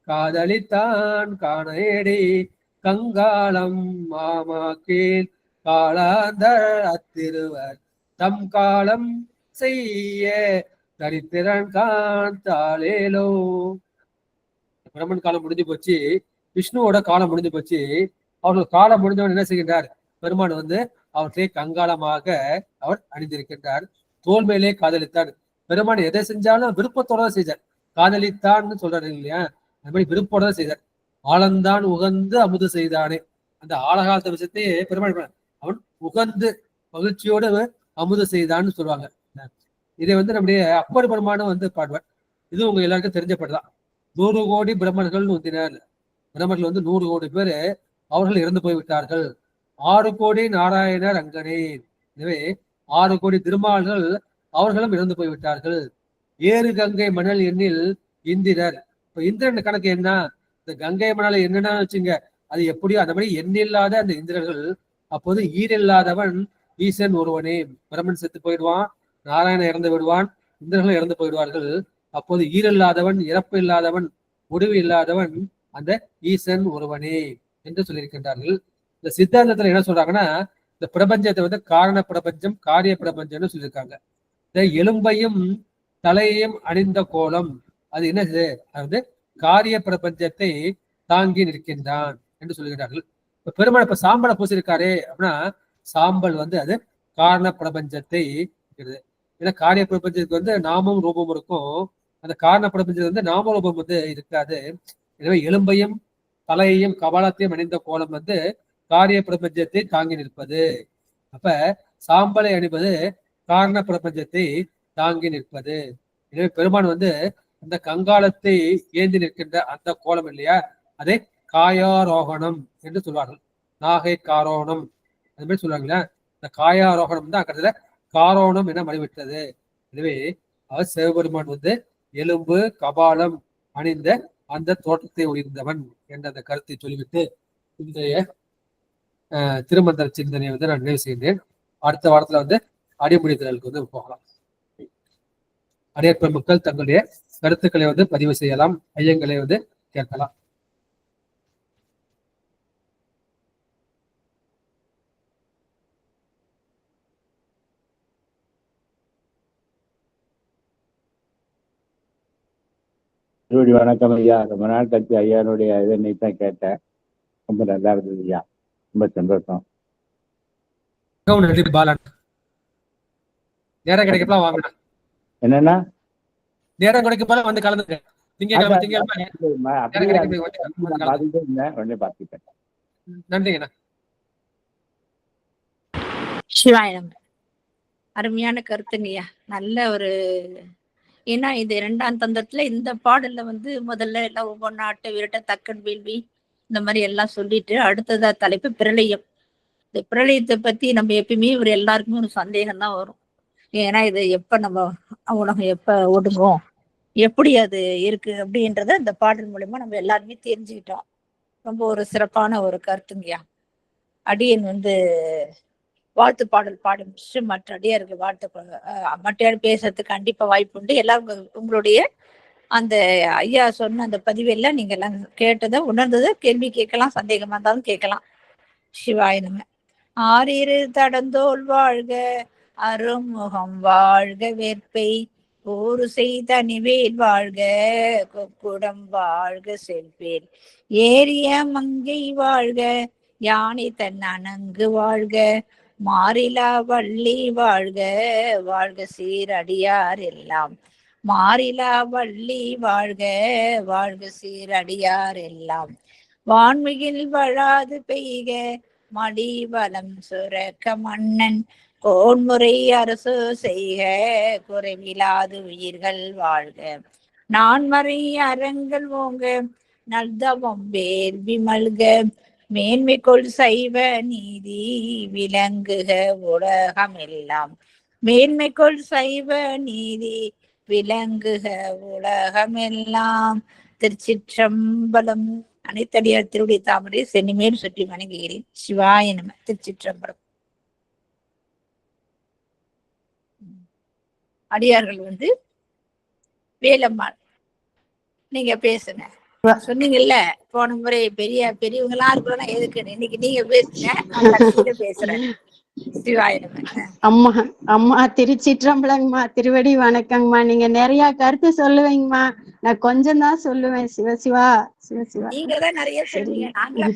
காதலித்தான் காணேடி கங்காலம் மாமாக்கீழ் காலாந்தர் அத்திருவர் தம் காலம் செய்ய தரித்திரன் காந்தாளேலோ. பிரம்மன் காலம் முடிஞ்சு போச்சு, விஷ்ணுவோட காலம் முடிஞ்சு போச்சு. அவர்கள் காலம் முடிஞ்சவன் என்ன செய்கின்றார்? பெருமான் வந்து அவற்றை கங்காலமாக அவர் அணிந்திருக்கின்றார். தோல் மேலே காதலித்தார். பெருமான் எதை செஞ்சாலும் விருப்பத்தோட செய்தார். காதலித்தான்னு சொல்றாரு இல்லையா? அந்த மாதிரி விருப்பத்தோட செய்தார். ஆழந்தான் உகந்து அமுது செய்தானே, அந்த ஆழகாலத்த விஷயத்தையே பெருமாள் அவன் உகந்து மகிழ்ச்சியோடு அமுது செய்தான்னு சொல்லுவாங்க. இதை வந்து நம்முடைய அப்பர் பெருமானும் வந்து பாடுவார். இது உங்க எல்லாருக்கும் தெரிஞ்சப்படுதான். 100 கோடி பிரம்மர்கள் ஒந்தினர். பிரம்மர்கள் வந்து 100 கோடி பேர் அவர்கள் இறந்து போய்விட்டார்கள். 6 கோடி நாராயணர் அங்கனே. எனவே 6 கோடி திருமால்கள் அவர்களும் இறந்து போய்விட்டார்கள். 7 கங்கை மணல் எண்ணில் இந்திரர். இப்ப இந்திரன் கணக்கு என்ன? இந்த கங்கை மணல் என்னன்னா வச்சுங்க, அது எப்படியோ அந்த மாதிரி எண்ணில்லாத அந்த இந்திரர்கள். அப்போது ஈரில்லாதவன் ஈசன் ஒருவனே. பிரம்மன் செத்து போயிடுவான், நாராயணன் இறந்து விடுவான், இந்திரர்களும் இறந்து போயிடுவார்கள். அப்போது ஈரில்லாதவன், இறப்பு இல்லாதவன், முடிவு இல்லாதவன் அந்த ஈசன் ஒருவனே என்று சொல்லியிருக்கின்றார்கள். இந்த சித்தாந்தத்துல என்ன சொல்றாங்கன்னா, இந்த பிரபஞ்சத்தை வந்து காரண பிரபஞ்சம், காரிய பிரபஞ்சம்னு சொல்லியிருக்காங்க. இந்த எலும்பையும் தலையையும் அணிந்த கோலம் அது என்னது? அது காரிய பிரபஞ்சத்தை தாங்கி நிற்கின்றான் என்று சொல்லுகிறார்கள். இப்ப பெருமாள் இப்ப சாம்பலை பூசிருக்காரு அப்படின்னா, சாம்பல் வந்து அது காரண பிரபஞ்சத்தை இருக்கிறது. ஏன்னா காரிய பிரபஞ்சத்துக்கு வந்து நாமும் ரூபம் இருக்கும், அந்த காரண பிரபஞ்சத்துக்கு வந்து நாம ரூபம் வந்து இருக்காது. எனவே எலும்பையும் தலையையும் கபாலத்தையும் அணிந்த கோலம் வந்து காரிய பிரபஞ்சத்தை தாங்கி நிற்பது. அப்ப சாம்பலை அணிவது காரண பிரபஞ்சத்தை தாங்கி நிற்பது. எனவே பெருமான் வந்து அந்த கங்காலத்தை ஏந்தி நிற்கின்ற அந்த கோலம் இல்லையா, அதை காயாரோகணம் என்று சொல்வார்கள். நாகை காரோணம் அது மாதிரி சொல்லுவாங்களா, இந்த காயாரோகணம் தான் கட்டத்துல காரோணம் என மறைவிட்டது. எனவே அவர் சிவபெருமான் வந்து எலும்பு கபாலம் அணிந்த அந்த தோற்றத்தை உயர்ந்தவன் என்ற அந்த கருத்தை சொல்லிவிட்டு இன்றைய திருமந்திர சிந்தனையை வந்து நான் நிறைவு செய்கிறேன். அடுத்த வாரத்துல வந்து அடிமுடி திரளுக்கு வந்து போகலாம். அடியார் மக்கள் தங்களுடைய கருத்துக்களை வந்து பதிவு செய்யலாம், ஐயங்களை வந்து கேட்கலாம். வணக்கம் ஐயா. ரொம்ப நாள் கட்சி ஐயானுடைய இதை தான் கேட்டேன். ரொம்ப நல்லா இருந்தது ஐயா, ரொம்ப சந்தோஷம். நேரம் கிடைக்கப்பலாம் வாங்க. என்னன்னா நேரம் கிடைக்கப்பலாம் வந்து கலந்துக்க. திங்கக்கிழமை திங்கக்கிழமை அப்படியே கிடைக்கும் போது வந்து நான் பார்த்துட்டே இருந்தேன், உடனே பார்த்துட்டேன். நன்றிங்கண்ணா. சிவாய நம. அருமையான கருத்துங்கய்யா. நல்ல ஒரு ஏன்னா இது 2ஆம் தந்தத்துல இந்த பாடல்ல வந்து முதல்ல எல்லாம் ஒவ்வொன்னா அட்டை விரட்ட தக்கன் வேள்வி இந்த மாதிரி எல்லாம் சொல்லிட்டு அடுத்ததா தலைப்பு பிரளயம். இந்த பிரளயத்தை பத்தி நம்ம எப்பயுமே ஒரு எல்லாருக்குமே ஒரு சந்தேகம் தான் வரும். ஏன்னா இது எப்ப நம்ம உலகம் எப்ப ஒடுங்கும், எப்படி அது இருக்கு அப்படின்றத இந்த பாடல் மூலமா நம்ம எல்லாருமே தெரிஞ்சுக்கிட்டோம். ரொம்ப ஒரு சிறப்பான ஒரு கருத்துங்கய்யா. அடியன் வந்து வாழ்த்து பாடல் பாடி முடிச்சு மற்ற அடியாருக்கு மற்ற பேசுறதுக்கு கண்டிப்பா வாய்ப்பு உண்டு. எல்லாரும் உங்களுடைய அந்த ஐயா சொன்ன அந்த பதிவெல்லாம் நீங்க எல்லாம் கேட்டதை உணர்ந்ததை கேள்வி கேட்கலாம், சந்தேகமா இருந்தாலும் கேட்கலாம். சிவாய நம. ஆறிரு தடந்தோல் வாழ்க, அருமுகம் வாழ்க, வேற்பை ஊறு செய்த நிவேல் வாழ்க, கொக்குடம் வாழ்க, செல்பேல் ஏரிய மங்கை வாழ்க, யானை தன் அணங்கு வாழ்க, மாறிலா வள்ளி வாழ்க, வாழ்க சீரடியார் எல்லாம் மாறிலா வள்ளி வாழ்க, வாழ்க சீரடியார் எல்லாம் வான்மிகில் வழாது பெய்க, மடி வளம் சுரக்க மன்னன் கோன்முறை அரசு செய்க, குறைவிலாது உயிர்கள் வாழ்க, நான்மறை அறங்கள் ஓங்க, நல்தவம் வேள்வி மல்க, மேன்மைக்குள் சைவ நீதி விளங்குக உலகம் எல்லாம் மேன்மைக்குள் சைவ நீதி விளங்குக உலகம் எல்லாம். திருச்சிற்றம்பலம். அனைத்தடியார் திருவடி தாமரை சென்னிமேல் சுற்றி வணங்குகிறேன். சிவாய நம. திருச்சிற்றம்பலம். அடியார்கள் வந்து வேலம்மாள் நீங்க பேசுங்க. சொன்னீங்கல்ல போன முறை பெரியவங்களா இருக்கணும் எதுக்குன்னு, இன்னைக்கு நீங்க பேசுங்க, பேசுறேன். சிவாய நம. அம்மா அம்மா திருச்சிற்றம்பலங்கம்மா, திருவடி வணக்கங்கம்மா. நீங்க நிறைய கருத்து சொல்லுவீங்கம்மா, நான் கொஞ்சம் தான் சொல்லுவேன். சிவசிவா சிவசிவா. நீங்க தான் நிறைய சொல்லுவீங்க, நாங்களா